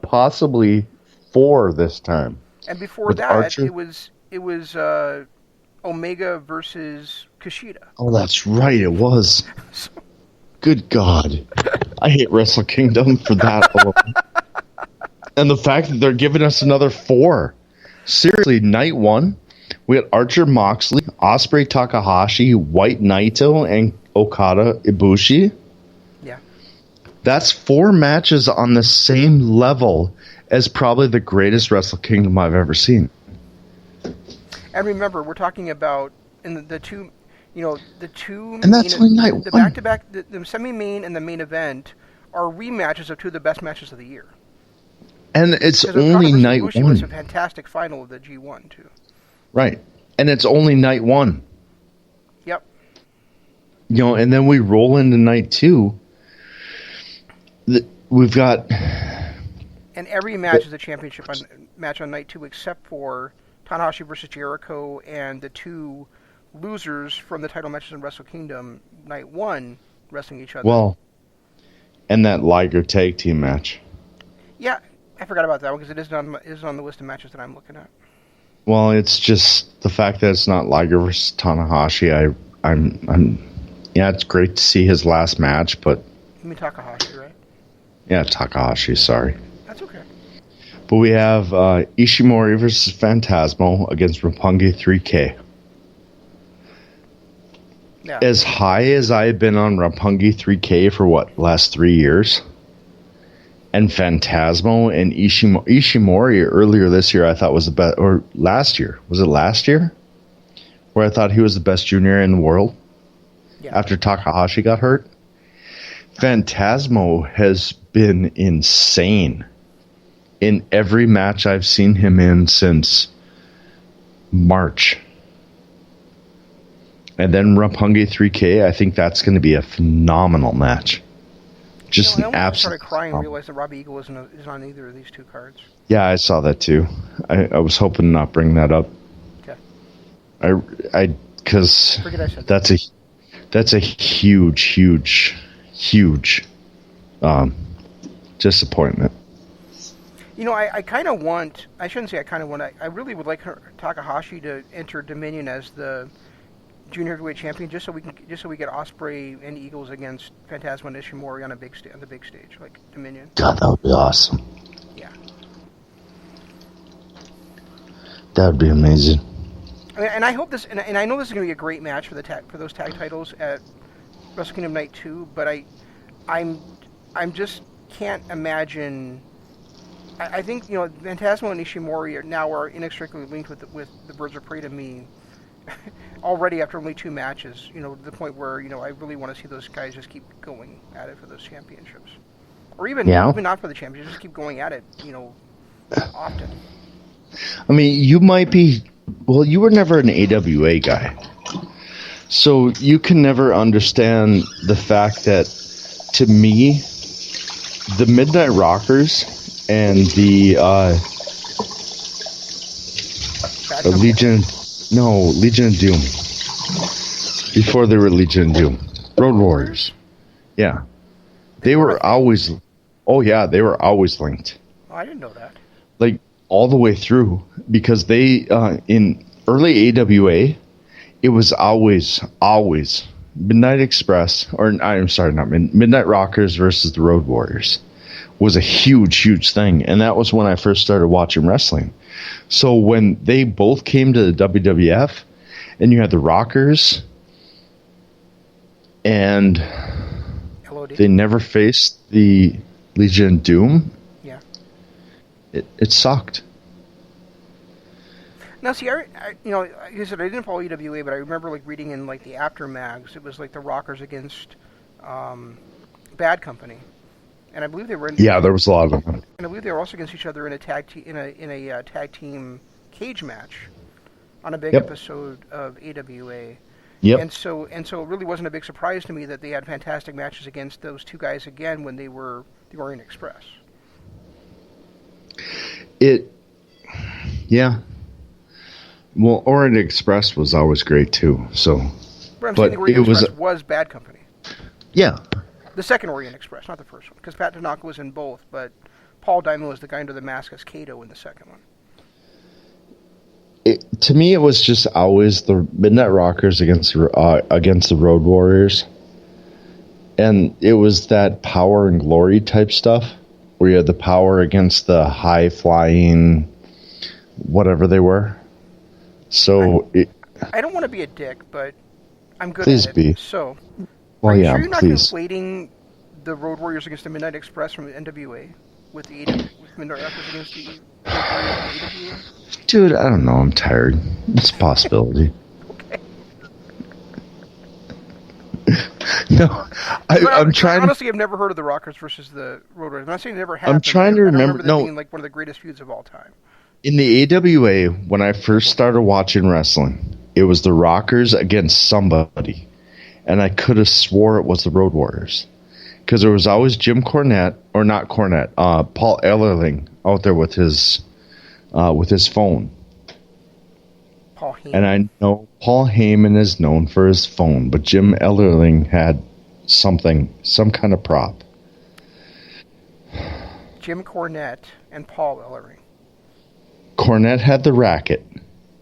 possibly 4 this time. And before with that, Archer. it was Omega versus Kushida. Oh, that's right. It was. Good God. I hate Wrestle Kingdom for that alone. And the fact that they're giving us another 4. Seriously, night 1, we had Archer Moxley, Ospreay Takahashi, White Naito, and Okada Ibushi. Yeah. That's 4 matches on the same level as probably the greatest Wrestle Kingdom I've ever seen. And remember, we're talking about in the two, the two. And that's only night the 1. back-to-back, the semi-main and the main event are rematches of 2 of the best matches of the year. And it's only night Ibushi 1. was a fantastic final of the G1 too. Right. And it's only night 1. Yep. And then we roll into night 2. We've got And every match is a championship match on night 2, except for Tanahashi versus Jericho and the 2 losers from the title matches in Wrestle Kingdom night 1 wrestling each other. Well, and that Liger tag team match. Yeah, I forgot about that one because it is on the list of matches that I'm looking at. Well, it's just the fact that it's not Liger versus Tanahashi. Yeah, it's great to see his last match, but You mean Takahashi, right? yeah, Takahashi. Sorry. That's okay. But we have Ishimori versus Phantasmo against Roppongi 3K. Yeah. As high as I've been on Roppongi 3K for last 3 years, and Phantasmo and Ishimori earlier this year I thought was the best, or last year. Was it last year? Where I thought he was the best junior in the world after Takahashi got hurt. Phantasmo has been insane in every match I've seen him in since March. And then Roppongi 3K, I think that's going to be a phenomenal match. Just an I absolute. started crying and realized that Robbie Eagle isn't on either of these 2 cards. Yeah, I saw that too. I was hoping to not bring that up. Okay. Because Forget I said that. that's a huge disappointment. You know, I kind of want. I shouldn't say I kind of want. I really would like Takahashi to enter Dominion as the junior heavyweight champion, just so we get Ospreay and Eagles against Phantasmo and Ishimori on the big stage, like Dominion. God, that would be awesome. Yeah. That would be amazing. And I hope this, and I know this is going to be a great match for those tag titles at Wrestle Kingdom Night 2. But I'm just can't imagine. I think Phantasmo and Ishimori are inextricably linked with the Birds of Prey to me. Already after only 2 matches, to the point where I really want to see those guys just keep going at it for those championships, or even not for the championships, just keep going at it, often. I mean, you might be. Well, you were never an AWA guy, so you can never understand the fact that, to me, the Midnight Rockers and the Legion of Doom. Before they were Legion of Doom. Road Warriors. Yeah. They were always... Oh, yeah, they were always linked. Oh, I didn't know that. Like, all the way through. Because they, in early AWA, it was always Midnight Express, or I'm sorry, not Midnight Rockers versus the Road Warriors was a huge thing. And that was when I first started watching wrestling. So when they both came to the WWF, and you had the Rockers, and LOD. They never faced the Legion of Doom. Yeah. It sucked. Now, see, like I said, I didn't follow EWA, but I remember reading in the After mags. It was the Rockers against Bad Company, and I believe they were in. Yeah, there was a lot of them. And I believe they were also against each other in a tag team cage match on a big episode of AWA. Yep. And so it really wasn't a big surprise to me that they had fantastic matches against those 2 guys again when they were the Orient Express. Yeah. Well, Orient Express was always great too. So, But I'm saying the Orient Express was Bad Company. Yeah. The second Orient Express, not the first one, because Pat Tanaka was in both, but Paul Diamond was the guy under the mask as Kato in the second one. To me, it was just always the Midnight Rockers against the Road Warriors, and it was that power and glory type stuff where you had the power against the high flying, whatever they were. So I don't want to be a dick, but I'm good please at it. Be. So, well, are you yeah, sure you're not please. conflating the Road Warriors against the Midnight Express from the NWA with Midnight Rockers against the AWA? Dude, I don't know. I'm tired. It's a possibility. Okay. No, I'm trying. Honestly, I've never heard of the Rockers versus the Road Warriors. I'm not saying it never happened. I'm trying to remember. That being one of the greatest feuds of all time. In the AWA, when I first started watching wrestling, it was the Rockers against somebody, and I could have swore it was the Road Warriors. because there was always Jim Cornette, or not Cornette, Paul Ellerling out there with his phone. Paul Heyman. And I know Paul Heyman is known for his phone, but Jim Ellerling had some kind of prop. Jim Cornette and Paul Ellering. Cornette had the racket.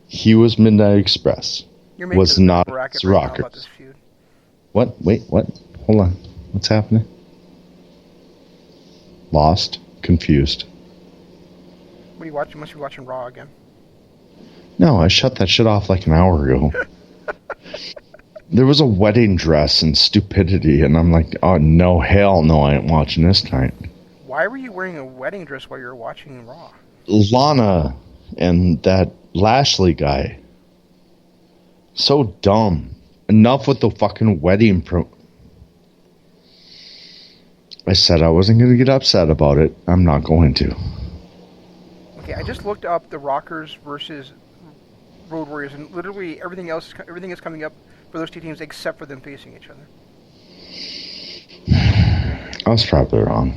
He was Midnight Express. You're making was a not bracket Rockers. right now about this feud. What? Wait, what? Hold on. What's happening? Lost. Confused. What are you watching? You must be watching Raw again. No, I shut that shit off like an hour ago. There was a wedding dress and stupidity, and I'm like, oh, no, hell no, I ain't watching this tonight. Why were you wearing a wedding dress while you were watching Raw? Lana and that Lashley guy. So dumb. Enough with the fucking wedding I said I wasn't going to get upset about it. I'm not going to. Okay, I just looked up the Rockers versus Road Warriors, and literally everything is coming up for those two teams except for them facing each other. I was probably wrong.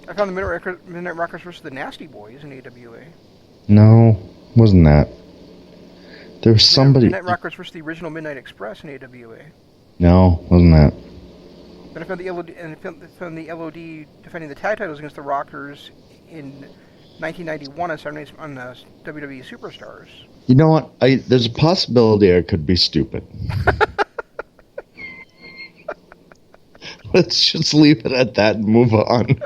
I found the Midnight Rockers versus the Nasty Boys in AWA. No, wasn't that. There was somebody... Midnight Rockers versus the original Midnight Express in AWA. No, wasn't that. Then I found the LOD defending the tag titles against the Rockers in 1991 on Saturday nights on WWE Superstars. You know what? There's a possibility I could be stupid. Let's just leave it at that and move on.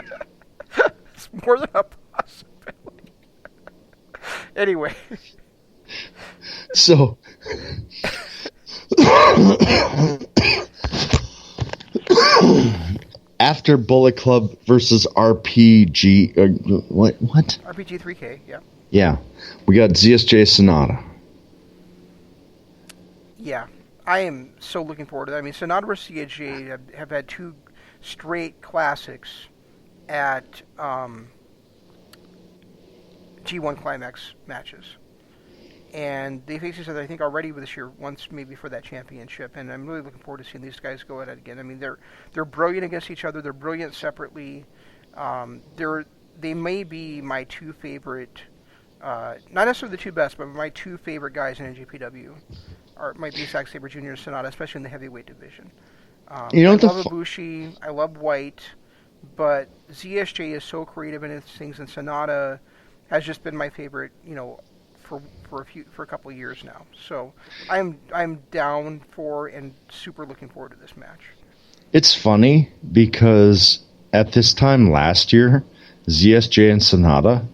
It's more than a possibility. Anyway. So... After Bullet Club versus RPG... what? RPG 3K, yeah. Yeah. We got ZSJ Sonata. Yeah. I am so looking forward to that. I mean, Sonata versus ZSJ have had two straight classics at G1 Climax matches. And they face each other, I think, already this year, once maybe for that championship. And I'm really looking forward to seeing these guys go at it again. I mean, they're brilliant against each other. They're brilliant separately. They may be my two favorite, not necessarily the two best, but my two favorite guys in NJPW might be Zack Sabre Jr. and Sonata, especially in the heavyweight division. I love Ibushi. I love White, but ZSJ is so creative in his things, and Sonata has just been my favorite, for a couple of years now. So I'm down for and super looking forward to this match. It's funny because at this time last year, ZSJ and Sonata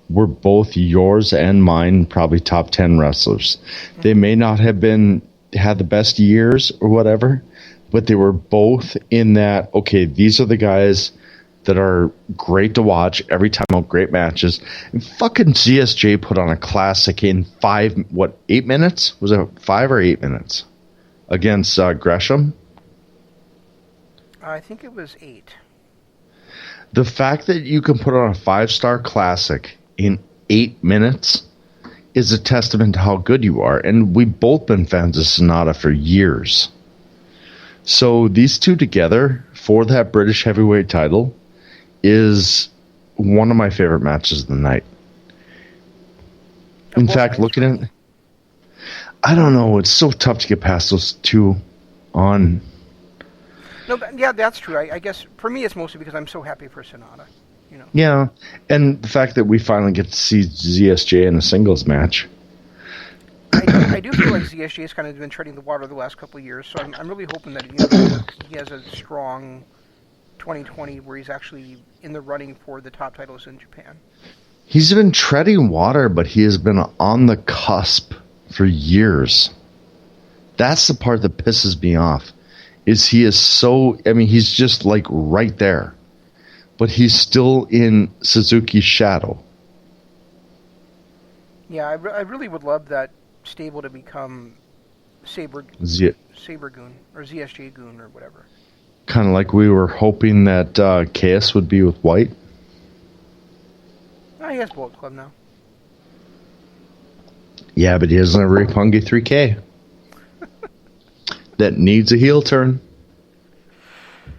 were both yours and mine probably top 10 wrestlers. Mm-hmm. They may not have had the best years or whatever, but they were both in that, okay, these are the guys that are great to watch every time out, great matches. And fucking ZSJ put on a classic in 8 minutes? Was it 5 or 8 minutes? Against Gresham? I think it was 8. The fact that you can put on a 5-star classic in 8 minutes is a testament to how good you are. And we've both been fans of Sonata for years. So these two together for that British heavyweight title is one of my favorite matches of the night. In fact, looking at it, I don't know, it's so tough to get past those two on. No, yeah, that's true. I guess for me it's mostly because I'm so happy for Sonata. Yeah, and the fact that we finally get to see ZSJ in a singles match. I do feel like ZSJ has kind of been treading the water the last couple of years, so I'm really hoping that he has a strong 2020 where he's actually in the running for the top titles in Japan. He's been treading water, but he has been on the cusp for years. That's the part that pisses me off. He's just like right there. But he's still in Suzuki's shadow. Yeah, I really would love that stable to become Saber Goon or ZSJ Goon or whatever. Kind of like we were hoping that KS would be with White. Oh, he has Bullet Club now. Yeah, but he doesn't have Roppongi 3K. That needs a heel turn.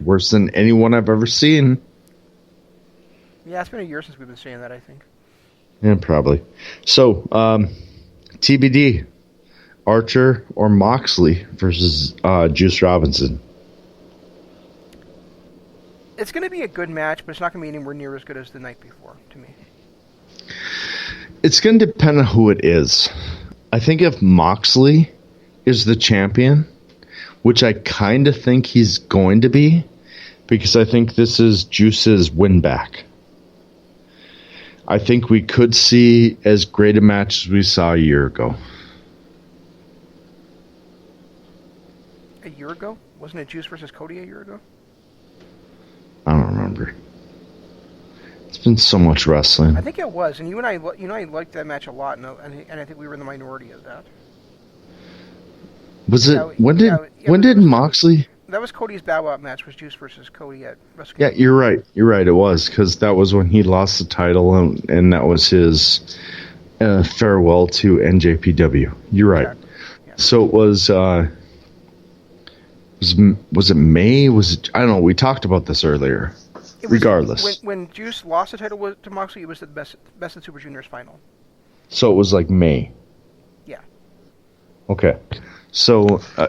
Worse than anyone I've ever seen. Yeah, it's been a year since we've been saying that, I think. Yeah, probably. So, TBD, Archer or Moxley versus Juice Robinson. It's going to be a good match, but it's not going to be anywhere near as good as the night before, to me. It's going to depend on who it is. I think if Moxley is the champion, which I kind of think he's going to be, because I think this is Juice's win back. I think we could see as great a match as we saw a year ago. A year ago? Wasn't it Juice versus Cody a year ago? I don't remember. It's been so much wrestling. I think it was, and you and I liked that match a lot, and I think we were in the minority of that. Was it? When did Moxley? That was Cody's Bow Out match. Was Juice versus Cody at Wrestle Yeah, Kingdom. you're right. You're right. It was, because that was when he lost the title, and that was his farewell to NJPW. You're right. Exactly. Yeah. So it was. Was it May? Was it? I don't know. We talked about this earlier. Regardless, when Juice lost the title to Moxley, it was the best of Super Juniors final. so it was like May. Yeah. Okay, so a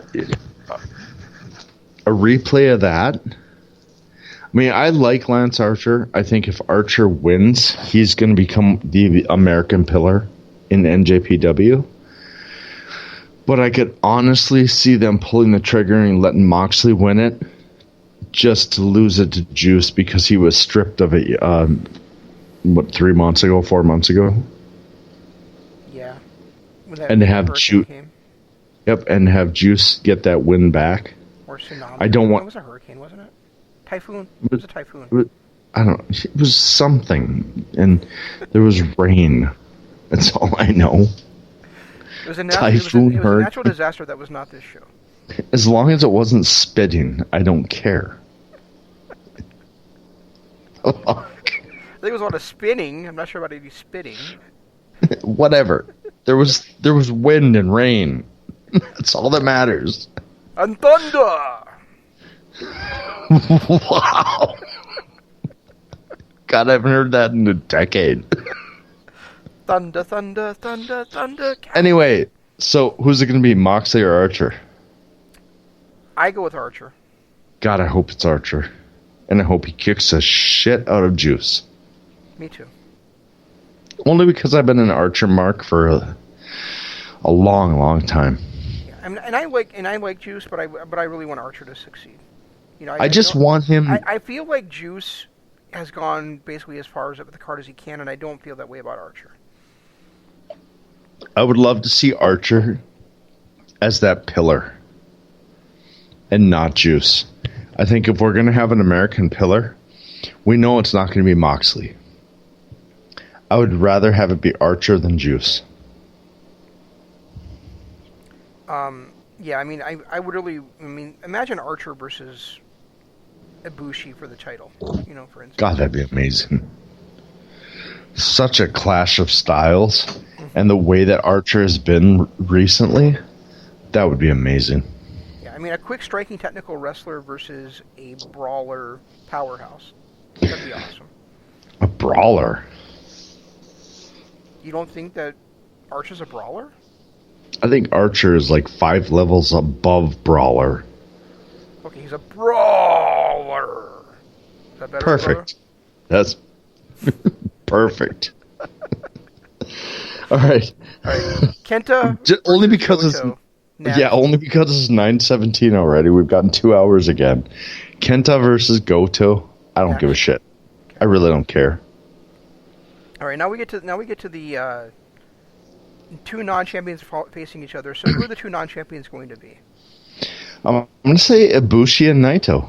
replay of that. I mean, I like Lance Archer. I think if Archer wins, he's going to become the American pillar in NJPW. But I could honestly see them pulling the trigger and letting Moxley win it, just to lose it to Juice because he was stripped of it, 4 months ago? Yeah. And to have Juice, and have Juice get that win back. Or tsunami. I don't want. It was a hurricane, wasn't it? Typhoon. It was a typhoon. I don't. It was something, and there was rain. That's all I know. It was a Typhoon. It was a natural disaster that was not this show. As long as it wasn't spitting, I don't care. I think it was a lot of spinning. I'm not sure about any spitting. Whatever. There was wind and rain. That's all that matters. And thunder! Wow. God, I haven't heard that in a decade. Thunder, thunder, thunder, thunder. Anyway, so who's it going to be, Moxley or Archer? I go with Archer. God, I hope it's Archer. And I hope he kicks the shit out of Juice. Me too. Only because I've been an Archer mark for a long, long time. Yeah, and I like Juice, but I really want Archer to succeed. You know, I just want him. I feel like Juice has gone basically as far as up the card as he can, and I don't feel that way about Archer. I would love to see Archer as that pillar and not Juice. I think if we're going to have an American pillar, we know it's not going to be Moxley. I would rather have it be Archer than Juice. Yeah, I mean, I would really, imagine Archer versus Ibushi for the title, you know, for instance. God, that'd be amazing. Such a clash of styles, and the way that Archer has been recently, that would be amazing. Yeah, I mean, a quick striking technical wrestler versus a brawler powerhouse. That'd be awesome. A brawler? You don't think that Archer's a brawler? I think Archer is like 5 levels above brawler. Okay, he's a brawler. Is that better? Perfect. That's perfect. All right. Kenta. Only because Goto. only because it's 9:17 already. We've gotten 2 hours again. Kenta versus Goto. I don't give a shit. I really don't care. All right, now we get to the two non-champions facing each other. So who are the two non-champions going to be? I'm going to say Ibushi and Naito.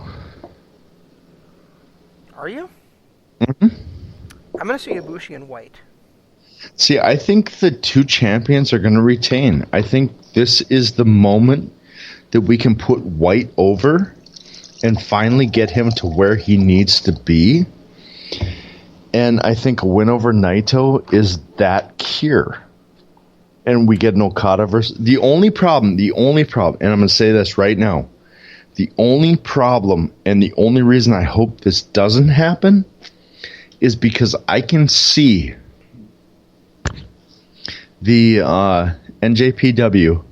Are you? Mm-hmm. I'm going to say Ibushi and White. See, I think the two champions are going to retain. I think this is the moment that we can put White over and finally get him to where he needs to be. And I think a win over Naito is that cure. And we get an Okada versus... The only problem, and I'm going to say this right now, The only problem and the only reason I hope this doesn't happen is because I can see the NJPW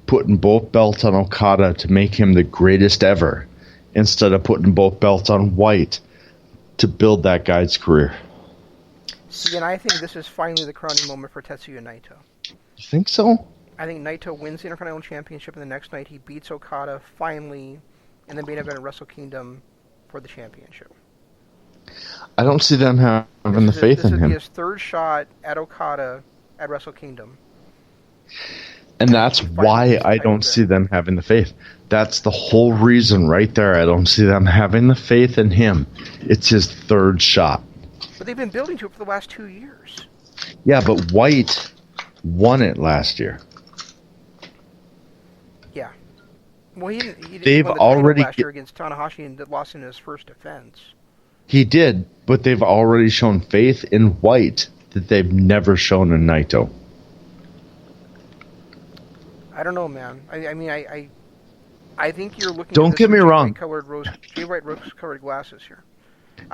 putting both belts on Okada to make him the greatest ever instead of putting both belts on White to build that guy's career. See, and I think this is finally the crowning moment for Tetsuya Naito. You think so? I think Naito wins the Intercontinental Championship, and the next night he beats Okada finally in the main event of Wrestle Kingdom for the championship. I don't see them having the faith in him. This would be his third shot at Okada at Wrestle Kingdom. And that's why I don't see them having the faith. That's the whole reason right there. I don't see them having the faith in him. It's his third shot. But they've been building to it for the last 2 years. Yeah, but White won it last year. Yeah. Well, he didn't They've win the already title last year against Tanahashi and lost in his first defense. He did, but they've already shown faith in White that they've never shown in Naito. I don't know, man. I think you're looking. Don't get me wrong. Jay White rose-colored glasses here.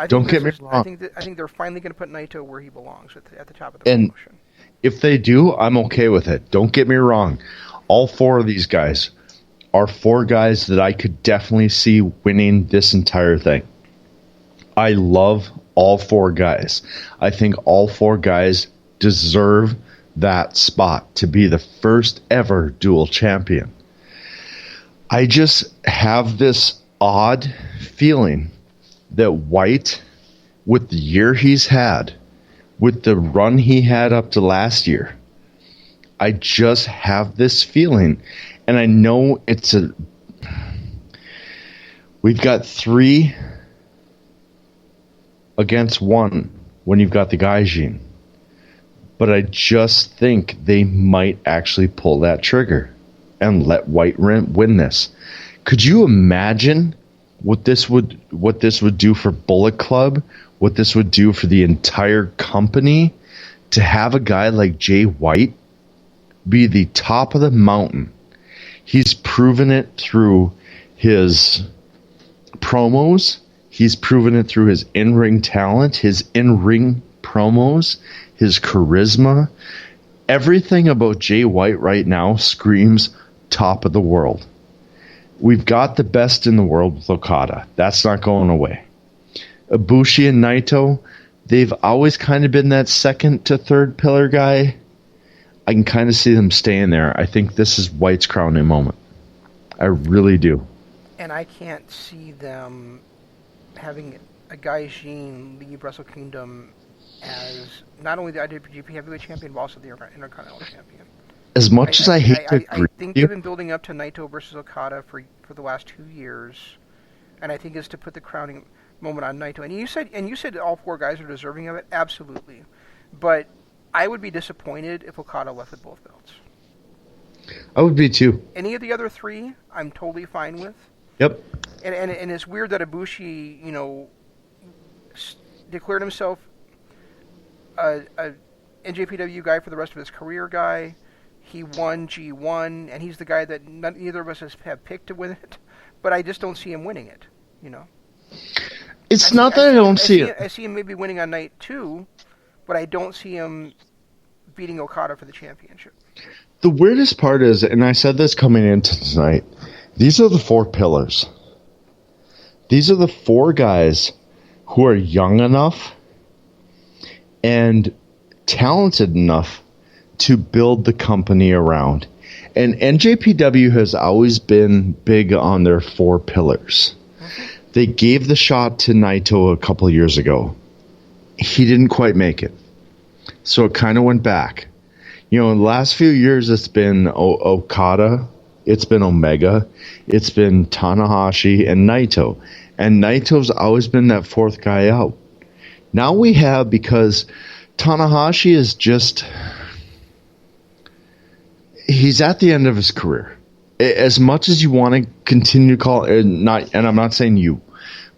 Don't get me wrong. I think they're finally going to put Naito where he belongs at the top of the promotion. If they do, I'm okay with it. Don't get me wrong. All four of these guys are four guys that I could definitely see winning this entire thing. I love all four guys. I think all four guys deserve that spot to be the first ever dual champion. I just have this odd feeling that White, with the year he's had, with the run he had up to last year, I just have this feeling, and I know we've got 3 against 1 when you've got the Gaijin. But I just think they might actually pull that trigger and let White win this. Could you imagine what this would do for Bullet Club? What this would do for the entire company? To have a guy like Jay White be the top of the mountain. He's proven it through his promos. He's proven it through his in-ring talent, his in-ring promos, his charisma. Everything about Jay White right now screams top of the world. We've got the best in the world with Okada. That's not going away. Ibushi and Naito, they've always kind of been that second to third pillar guy. I can kind of see them staying there. I think this is White's crowning moment. I really do. And I can't see them having a Gaijin leave Wrestle Kingdom as not only the IWGP Heavyweight Champion, but also the Intercontinental Champion. As much as I hate to agree I think they've been building up to Naito versus Okada for the last 2 years, and I think it's to put the crowning moment on Naito. And you said all 4 guys are deserving of it. Absolutely, but I would be disappointed if Okada left with both belts. I would be too. Any of the other 3, I'm totally fine with. Yep. And it's weird that Ibushi, declared himself a NJPW guy for the rest of his career guy. He won G1, and he's the guy that neither of us have picked to win it. But I just don't see him winning it, It's not that I don't see it. I see him maybe winning on night 2, but I don't see him beating Okada for the championship. The weirdest part is, and I said this coming into tonight, these are the 4 pillars. These are the 4 guys who are young enough and talented enough to build the company around. And NJPW has always been big on their 4 pillars. Mm-hmm. They gave the shot to Naito a couple of years ago. He didn't quite make it. So it kind of went back. In the last few years, it's been Okada, it's been Omega, it's been Tanahashi, and Naito. And Naito's always been that 4th guy out. Now we have, because Tanahashi is just... he's at the end of his career. As much as you want to continue to call... and I'm not saying you,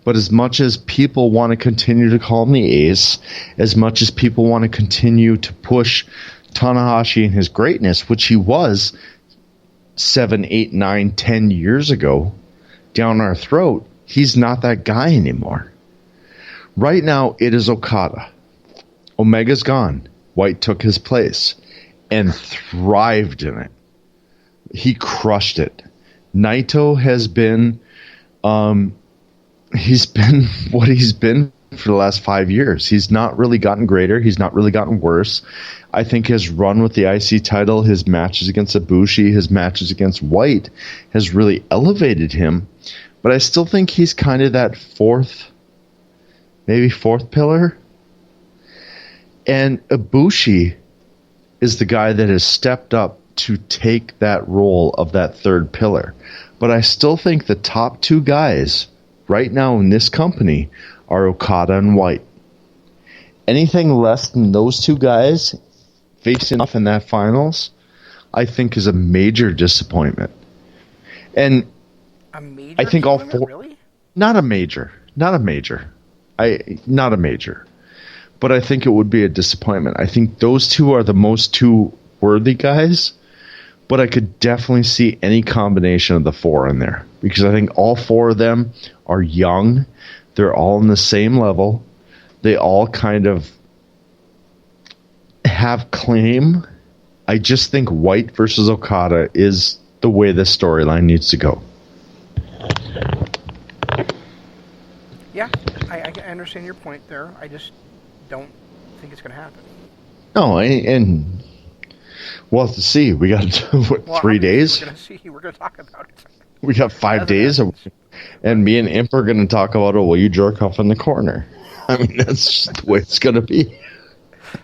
but as much as people want to continue to call him the ace, as much as people want to continue to push Tanahashi and his greatness, which he was 7, 8, 9, 10 years ago, down our throat, he's not that guy anymore. Right now, it is Okada. Omega's gone. White took his place and thrived in it. He crushed it. Naito has been, he's been what he's been for the last 5 years. He's not really gotten greater. He's not really gotten worse. I think his run with the IC title, his matches against Ibushi, his matches against White has really elevated him. But I still think he's kind of that fourth pillar. And Ibushi is the guy that has stepped up to take that role of that third pillar. But I still think the top two guys right now in this company are Okada and White. Anything less than those two guys facing off in that finals, I think is a major disappointment. And A major I think all four, really? not a major. But I think it would be a disappointment. I think those two are the most two worthy guys, but I could definitely see any combination of the four in there because I think all four of them are young. They're all on the same level. They all kind of have claim. I just think White versus Okada is the way this storyline needs to go. Yeah, I understand your point there. I just don't think it's going to happen. No, and we'll have to see. We got 3 days? We're going to see. We're going to talk about it. We got 5 days, and me and Imp are going to talk about, will you jerk off in the corner? I mean, that's just the way it's going to be.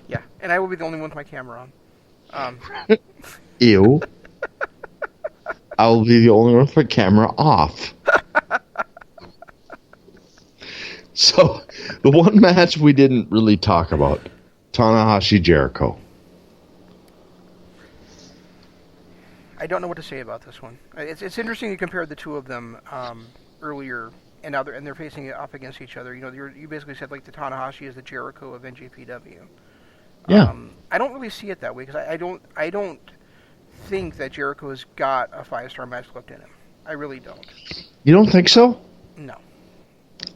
Yeah, and I will be the only one with my camera on. Ew. I will be the only one with my camera off. So, the one match we didn't really talk about, Tanahashi Jericho. I don't know what to say about this one. It's interesting you compared the two of them earlier, and now they're facing it off against each other. You know, you basically said like the Tanahashi is the Jericho of NJPW. Yeah. I don't really see it that way because I don't think that Jericho has got a 5-star match left in him. I really don't. You don't think so? No.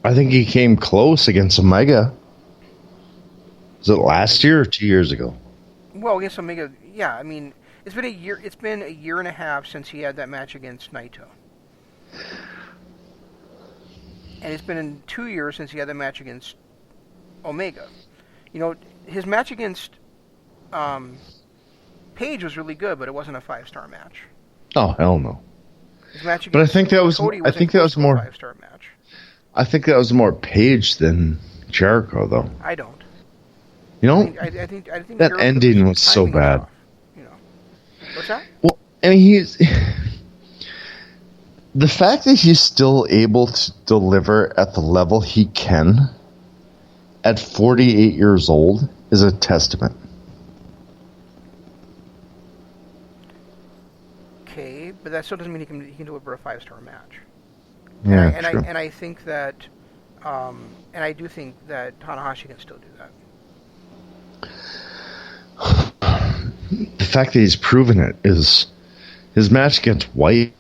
I think he came close against Omega. Was it last year or 2 years ago? Well, against Omega, yeah. I mean, it's been a year. It's been a year and a half since he had that match against Naito, and it's been 2 years since he had that match against Omega. You know, his match against Page was really good, but it wasn't a 5-star match. Oh hell no! His match But I think that was. Cody I think that was more. 5-star match. I think that was more Page than Jericho, though. I don't. You know, I think that Jericho ending was so timing bad. off, you know. What's that? Well, I mean, he's the fact that he's still able to deliver at the level he can at 48 years old is a testament. Okay, but that still doesn't mean he can deliver a 5-star match. Yeah, and true. I think that, and I do think that Tanahashi can still do that. The fact that he's proven it is his match against White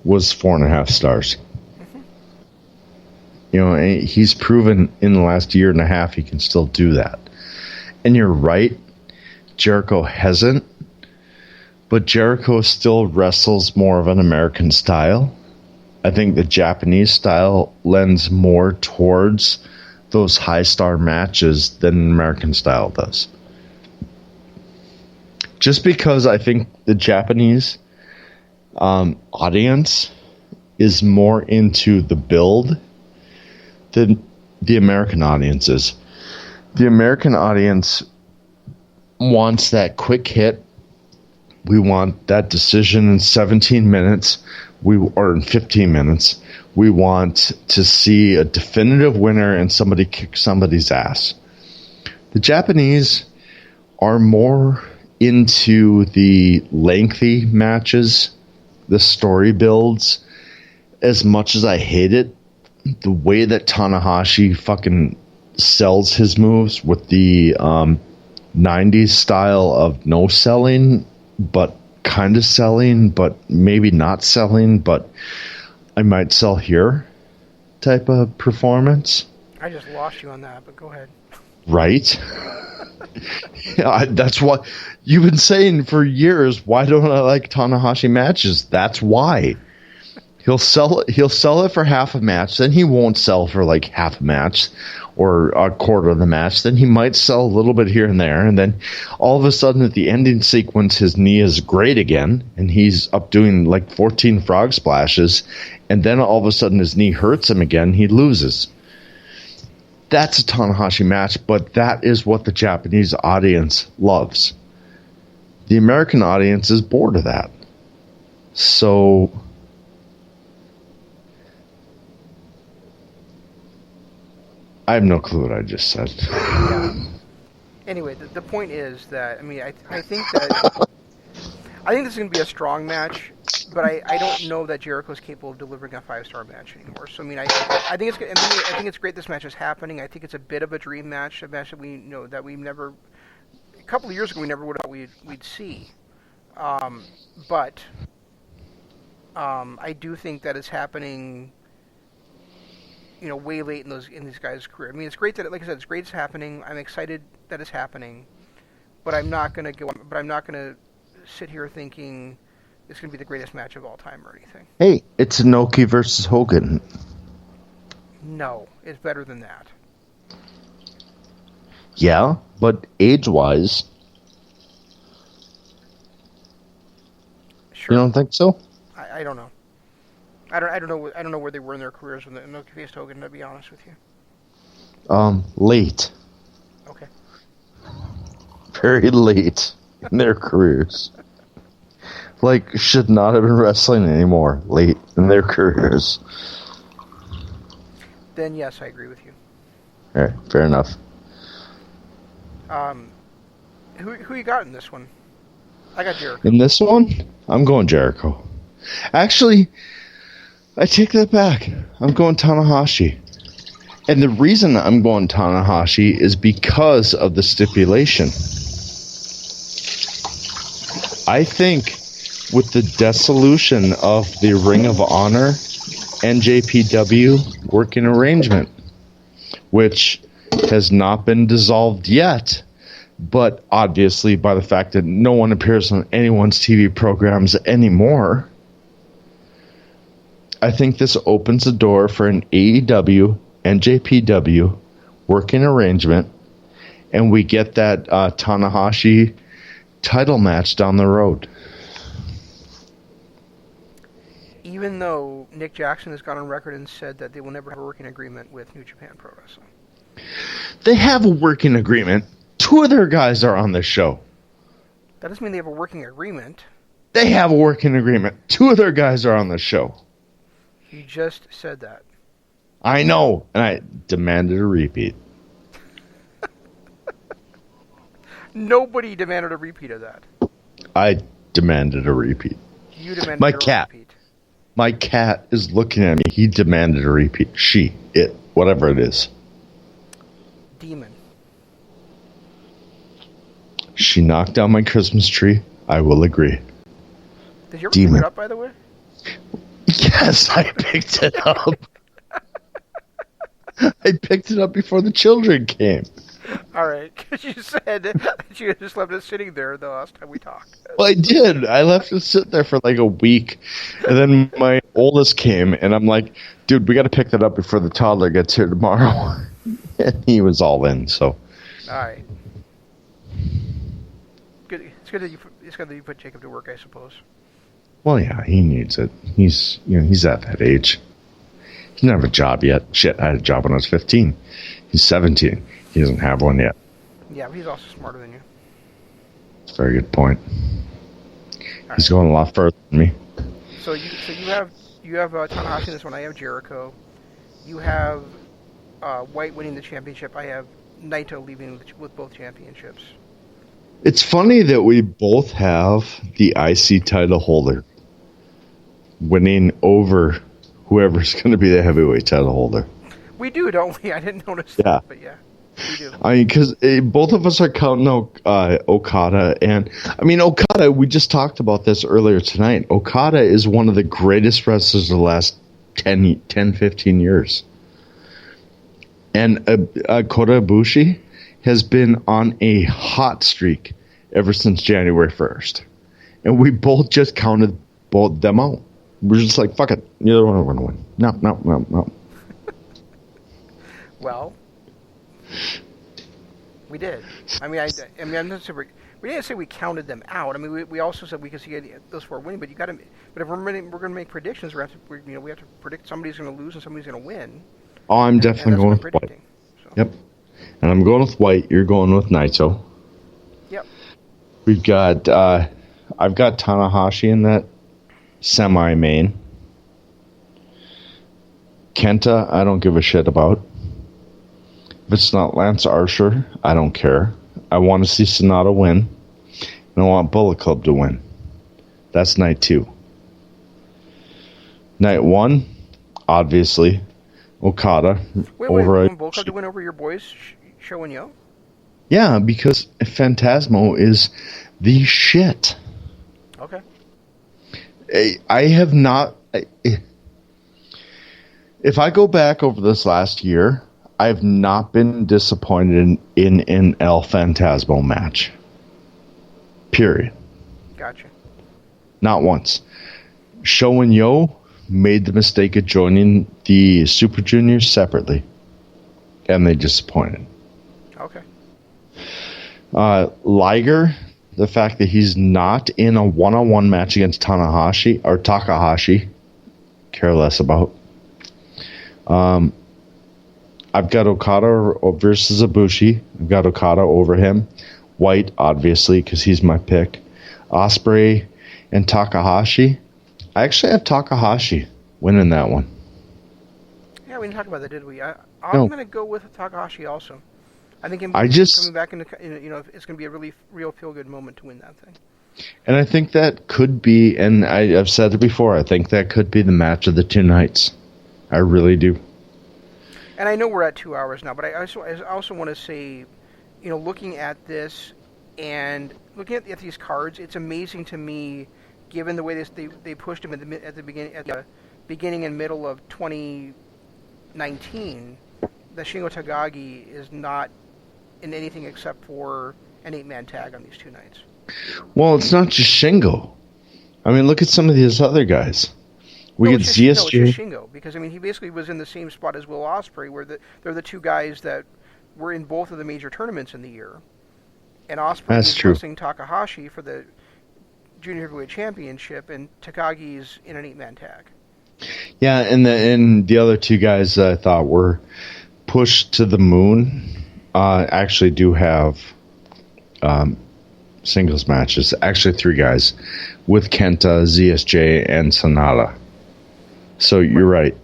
was 4.5 stars. Mm-hmm. You know, and he's proven in the last year and a half he can still do that. And you're right, Jericho hasn't, but Jericho still wrestles more of an American style. I think the Japanese style lends more towards those high-star matches than American style does. Just because I think the Japanese audience is more into the build than the American audience is. The American audience wants that quick hit. We want that decision in 17 minutes. Or in 15 minutes. We want to see a definitive winner and somebody kick somebody's ass. The Japanese are more into the lengthy matches, the story builds. As much as I hate it, the way that Tanahashi fucking sells his moves with the 90s style of no selling, but kind of selling, but maybe not selling. But I might sell here type of performance. I just lost you on that, but go ahead. Right? Yeah, that's what you've been saying for years. Why don't I like Tanahashi matches? That's why. He'll sell it for half a match, then he won't sell for like half a match or a quarter of the match. Then he might sell a little bit here and there, and then all of a sudden at the ending sequence his knee is great again and he's up doing like 14 frog splashes, and then all of a sudden his knee hurts him again, he loses. That's a Tanahashi match, but that is what the Japanese audience loves. The American audience is bored of that. So I have no clue what I just said. Yeah. Anyway, the point is that, I mean, I think that I think this is going to be a strong match, but I don't know that Jericho's capable of delivering a 5-star match anymore. So I mean, I think it's great this match is happening. I think it's a bit of a dream match, a match that we never, a couple of years ago we never would have thought we'd see. But I do think that it's happening, way late in these guys' career. I mean, it's great that, like I said, it's great it's happening. I'm excited that it's happening, but I'm not gonna sit here thinking it's going to be the greatest match of all time or anything. Hey, it's Inoki versus Hogan. No, it's better than that. Yeah, but age-wise, Sure. you don't think so? I don't know. I don't know where they were in their careers when Inoki faced Hogan, to be honest with you. Late. Okay. Very late in their careers. Like, should not have been wrestling anymore. Late in their careers. Then yes, I agree with you. Alright, fair enough. Who you got in this one? I got Jericho. In this one, I'm going Jericho. Actually, I take that back. I'm going Tanahashi. And the reason I'm going Tanahashi is because of the stipulation. I think with the dissolution of the Ring of Honor NJPW working arrangement, which has not been dissolved yet, but obviously by the fact that no one appears on anyone's TV programs anymore, I think this opens the door for an AEW NJPW working arrangement, and we get that Tanahashi title match down the road. Even though Nick Jackson has gone on record and said that they will never have a working agreement with New Japan Pro Wrestling. They have a working agreement. 2 of their guys are on this show. That doesn't mean they have a working agreement. They have a working agreement. 2 of their guys are on this show. You just said that. I know, and I demanded a repeat. Nobody demanded a repeat of that. I demanded a repeat. You demanded My a cat. repeat. My cat is looking at me. He demanded a repeat. She, it, whatever it is. Demon. She knocked down my Christmas tree. I will agree. Did you ever Demon. pick it up, by the way? Yes, I picked it up. I picked it up before the children came. All right, because you said that you just left it sitting there the last time we talked. Well, I did. I left it sit there for like a week. And then my oldest came, and I'm like, dude, we got to pick that up before the toddler gets here tomorrow. And he was all in, so. All right. Good. It's good that you put Jacob to work, I suppose. Well, yeah, he needs it. He's at that age. He doesn't have a job yet. Shit, I had a job when I was 15. He's 17. He doesn't have one yet. Yeah, but he's also smarter than you. That's a very good point. He's going a lot further than me. So you have Tanahashi in this one. I have Jericho. You have White winning the championship. I have Naito leaving with both championships. It's funny that we both have the IC title holder winning over whoever's going to be the heavyweight title holder. We do, don't we? I didn't notice Yeah. that, but yeah, we do. I mean, because both of us are counting Okada, and I mean, Okada, we just talked about this earlier tonight. Okada is one of the greatest wrestlers of the last 10, 15 years. And Kota Ibushi has been on a hot streak ever since January 1st. And we both just counted both them out. We're just like, fuck it. Neither one of them are going to win. No. Well, we did. I mean, I'm not super. We didn't say we counted them out. I mean, we also said we could see those four winning. But you got to. But if we're going to make predictions, we have to predict somebody's going to lose and somebody's going to win. Oh, I'm definitely going with White. So. Yep. And I'm going with White. You're going with Naito. Yep. We've got. I've got Tanahashi in that semi-main. Kenta, I don't give a shit about. If it's not Lance Archer, I don't care. I want to see Sonata win. And I want Bullet Club to win. That's night 2. Night 1, obviously, Okada. Wait, Bullet Club to win over your boys, Show and Yo? Yeah, because Phantasmo is the shit. Okay. I have not... If I go back over this last year, I've not been disappointed in an El Phantasmo match. Period. Gotcha. Not once. Show and Yo made the mistake of joining the Super Juniors separately. And they disappointed. Okay. Liger, the fact that he's not in a one-on-one match against Tanahashi or Takahashi, care less about. I've got Okada versus Ibushi. I've got Okada over him. White, obviously, because he's my pick. Ospreay and Takahashi. I actually have Takahashi winning that one. Yeah, we didn't talk about that, did we? I'm No. going to go with Takahashi also. I think him coming back into, it's going to be a real feel-good moment to win that thing. And I think that could be, and I've said it before, I think that could be the match of the 2 nights. I really do. And I know we're at 2 hours now, but I also want to say, looking at this and looking at these cards, it's amazing to me, given the way they pushed him at the beginning and middle of 2019, that Shingo Takagi is not in anything except for an 8-man tag on these 2 nights. Well, it's not just Shingo. I mean, look at some of these other guys. It's just Shingo, because he basically was in the same spot as Will Ospreay, where they're the 2 guys that were in both of the major tournaments in the year, and Ospreay is wrestling Takahashi for the Junior Heavyweight Championship, and Takagi's in an 8-man tag. Yeah, and the other 2 guys that I thought were pushed to the moon actually do have singles matches. Actually, 3 guys with Kenta, ZSJ, and Sonata. So you're right.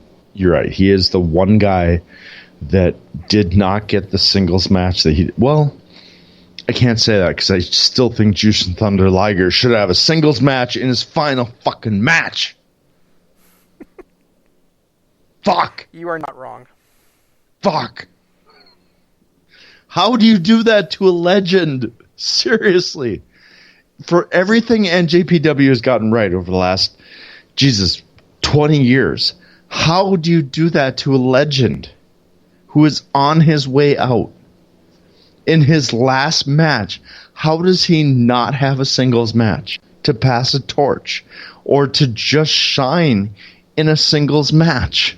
He is the one guy that did not get the singles match that he... Well, I can't say that because I still think Jushin Thunder Liger should have a singles match in his final fucking match. Fuck. You are not wrong. Fuck. How do you do that to a legend? Seriously. For everything NJPW has gotten right over the last, 20 years. How do you do that to a legend who is on his way out? In his last match, how does he not have a singles match to pass a torch or to just shine in a singles match?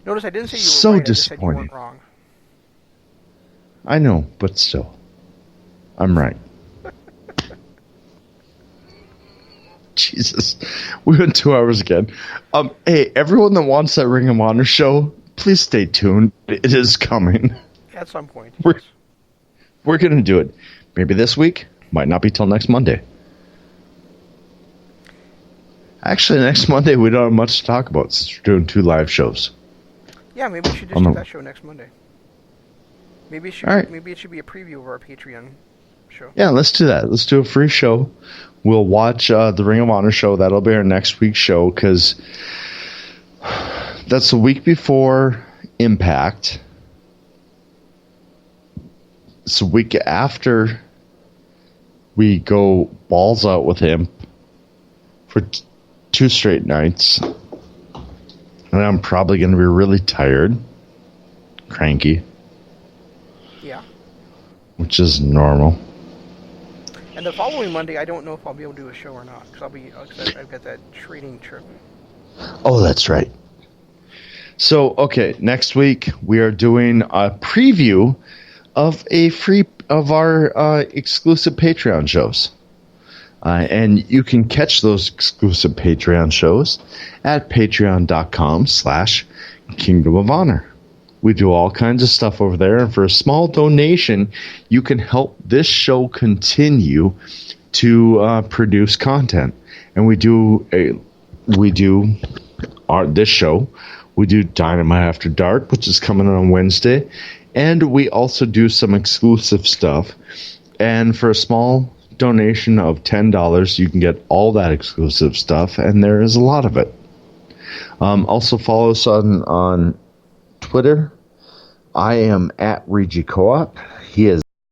Notice I didn't say you were so right, disappointing. I said you weren't wrong. I know, but still. I'm right. Jesus. We went 2 hours again. Hey, everyone that wants that Ring of Honor show, please stay tuned. It is coming. At some point. We're going to do it. Maybe this week. Might not be till next Monday. Actually, next Monday we don't have much to talk about since we're doing 2 live shows. Yeah, maybe we should just do that show next Monday. Maybe it should be a preview of our Patreon show. Yeah, let's do that. Let's do a free show. We'll watch the Ring of Honor show. That'll be our next week's show because that's the week before Impact. It's the week after we go balls out with him for 2 straight nights. And I'm probably going to be really tired, cranky, Yeah. which is normal. And the following Monday, I don't know if I'll be able to do a show or not, because I've got that training trip. Oh, that's right. So, okay, next week we are doing a preview of our exclusive Patreon shows. And you can catch those exclusive Patreon shows at patreon.com/Kingdom of Honor. We do all kinds of stuff over there, and for a small donation, you can help this show continue to produce content. And we do this show. We do Dynamite After Dark, which is coming on Wednesday, and we also do some exclusive stuff. And for a small donation of $10, you can get all that exclusive stuff, and there is a lot of it. Also follow us on Twitter. I am at Regi Co-op. He is